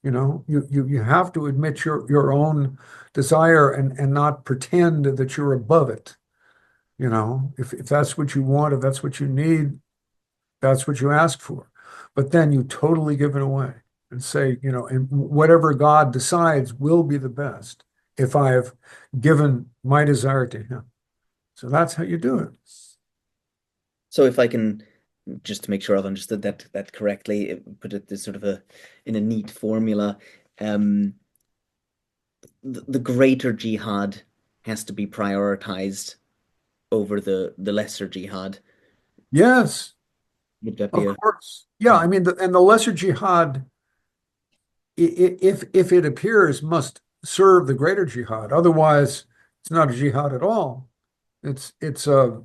You have to admit your own desire and not pretend that you're above it. If that's what you want, if that's what you need, that's what you ask for. But then you totally give it away and say, and whatever God decides will be the best if I have given my desire to him. So that's how you do it. So if I can, just to make sure I've understood that correctly, put it this sort of in a neat formula, um, the greater jihad has to be prioritized over the lesser jihad. Yes, Would that be of a course. Yeah, I mean, and the lesser jihad, if it appears, must serve the greater jihad. Otherwise, it's not a jihad at all. It's a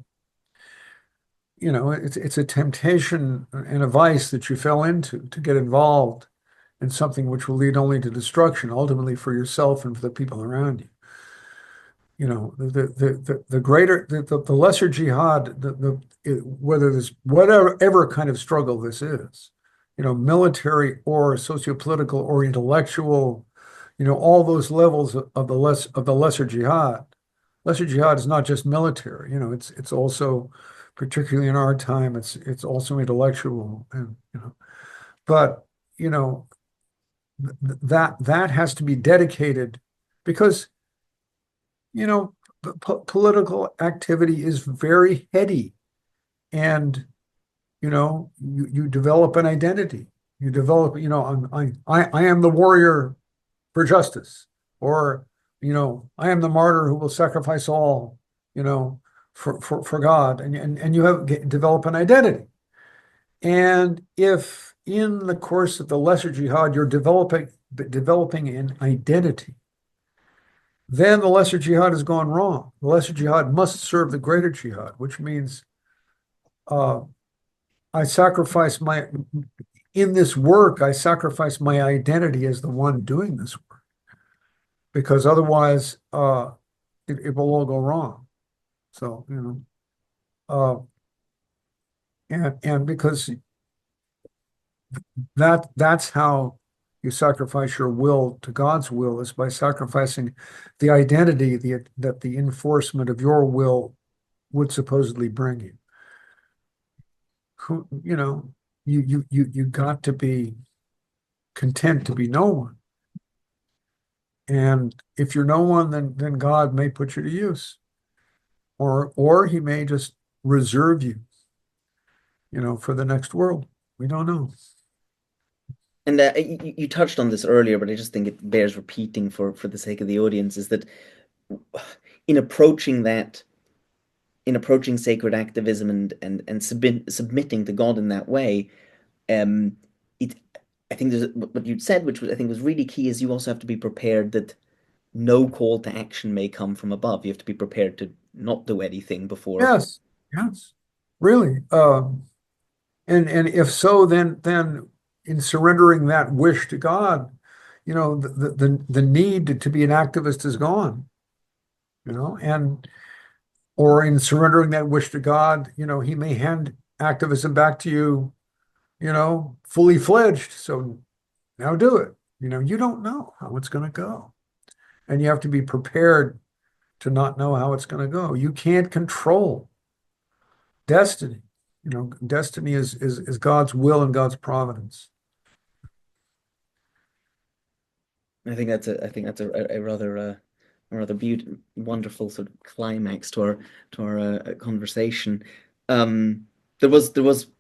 it's a temptation and a vice that you fell into to get involved in something which will lead only to destruction, ultimately for yourself and for the people around you. The greater the lesser jihad, whether this whatever kind of struggle this is, military or socio-political or intellectual, all those levels of the lesser jihad. Lesser jihad is not just military, it's also, particularly in our time, it's also intellectual, and but you know that has to be dedicated, because you know political activity is very heady, and you develop an identity. You develop, I am the warrior for justice, or I am the martyr who will sacrifice all, for God, and you develop an identity. And if in the course of the lesser jihad you're developing an identity, then the lesser jihad has gone wrong. The lesser jihad must serve the greater jihad, which means uh, I sacrifice in this work, I sacrifice my identity as the one doing this work, because otherwise it will all go wrong. So, uh, and because that's how you sacrifice your will to God's will, is by sacrificing the identity that the enforcement of your will would supposedly bring you. You know, you got to be content to be no one. And if you're no one, then God may put you to use, or he may just reserve you, for the next world. We don't know. and you touched on this earlier, but I just think it bears repeating for the sake of the audience, is that in approaching that, in approaching sacred activism and submitting to God in that way, um, it I think there's what you said, which I think was really key, is you also have to be prepared that no call to action may come from above. You have to be prepared to not do anything before. Yes, yes, really. And if so, then in surrendering that wish to God, the need to be an activist is gone. And or in surrendering that wish to God, he may hand activism back to you, fully fledged. So Now do it. You don't know how it's going to go. And you have to be prepared to not know how it's going to go. You can't control destiny. Destiny is God's will and God's providence. I think that's a rather beautiful, wonderful sort of climax to our conversation. Um, there was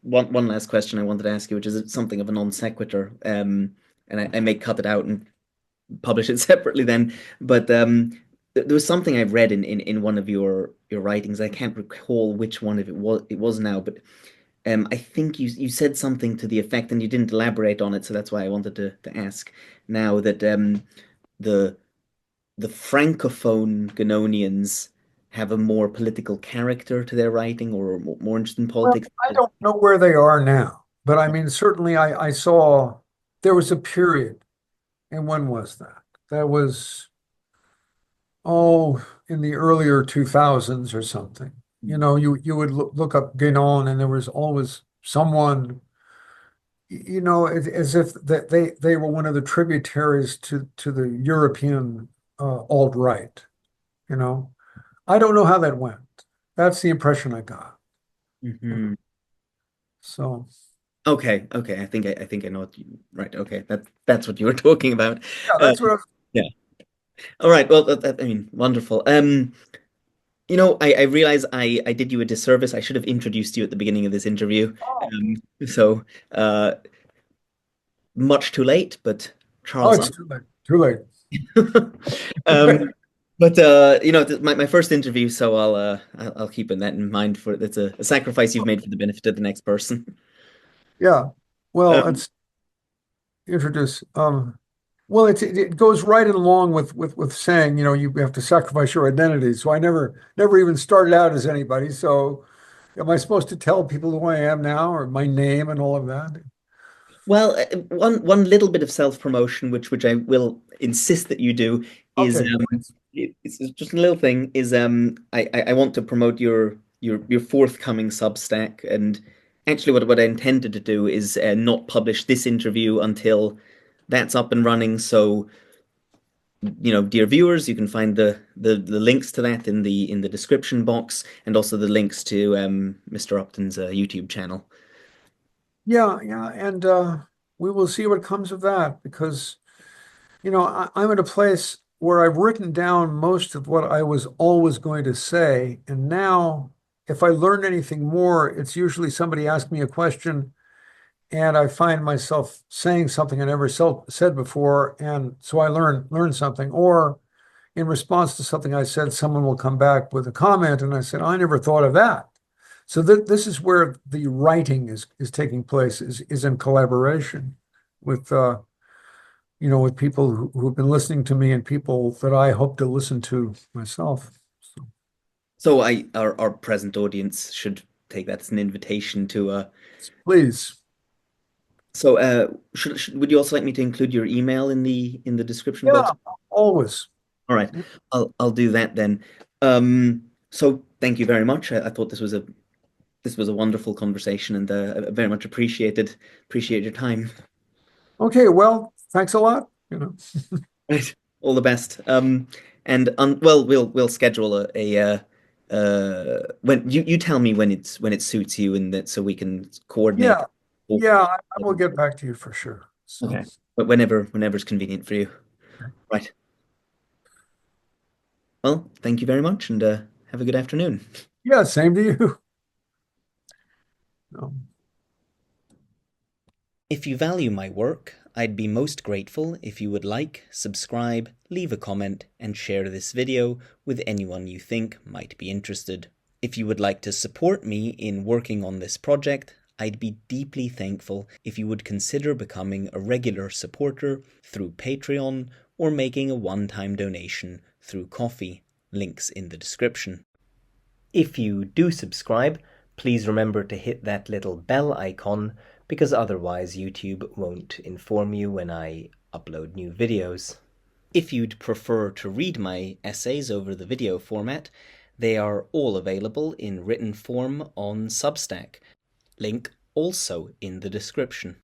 one last question I wanted to ask you, which is something of a non sequitur. And I may cut it out and publish it separately then. But there was something I've read in one of your writings. I can't recall which one of it was now, but I think you said something to the effect, and you didn't elaborate on it, so that's why I wanted to ask now that the the Francophone Gunnonians have a more political character to their writing, or more interested in Well, politics. I don't know where they are now, but I mean, certainly I saw there was a period. And when was that? That was, in the earlier 2000s or something. You would look up Guénon and there was always someone, as if that they were one of the tributaries to the European alt-right, you know. I don't know how that went. That's the impression I got. you know. Mhm. So, Okay. I think I know right. Okay, that's what you were talking about. yeah, Uh, that's what I was. yeah. All right. Well, I mean, wonderful. I realize I did you a disservice. I should have introduced you at the beginning of this interview. Oh, So much too late, but oh, Charles. it's too late. Too late. um, but my first interview, so I'll keep that in mind for it's a sacrifice you've made for the benefit of the next person. Yeah. Well, Um, it's introduce. Well, it goes right along with saying, you have to sacrifice your identity. So I never even started out as anybody. So am I supposed to tell people who I am now or my name and all of that? Well, one little bit of self-promotion, which I will insist that you do, is Okay, please. it's just a little thing. Is I want to promote your forthcoming Substack, and actually what I intended to do is not publish this interview until that's up and running. So, dear viewers, you can find the links to that in the description box, and also the links to Mr. Upton's YouTube channel. Yeah, yeah, and we will see what comes of that because I'm at a place where I've written down most of what I was always going to say, and now if I learn anything more, it's usually somebody asked me a question and I find myself saying something I never said before, and so I learn something. Or in response to something I said, someone will come back with a comment, and I said, I never thought of that. So this is where the writing is taking place, is in collaboration with with people who've been listening to me and people that I hope to listen to myself. So, So our present audience should take that as an invitation to please, so would you also like me to include your email in the description yeah, box? always. All right. I'll do that then. So thank you very much. I thought this was a wonderful conversation, and I very much appreciate your time. Okay, well, thanks a lot. Right. All the best. And well, we'll schedule when you tell me when it suits you, and that so we can coordinate. Yeah, yeah, I will get back to you for sure. So, Okay. But whenever's convenient for you. Right. Well, thank you very much, and have a good afternoon. yeah, same to you. If you value my work, I'd be most grateful if you would like, subscribe, leave a comment, and share this video with anyone you think might be interested. If you would like to support me in working on this project, I'd be deeply thankful if you would consider becoming a regular supporter through Patreon or making a one-time donation through Ko-fi. Links in the description. If you do subscribe, please remember to hit that little bell icon because otherwise YouTube won't inform you when I upload new videos. If you'd prefer to read my essays over the video format, they are all available in written form on Substack. Link also in the description.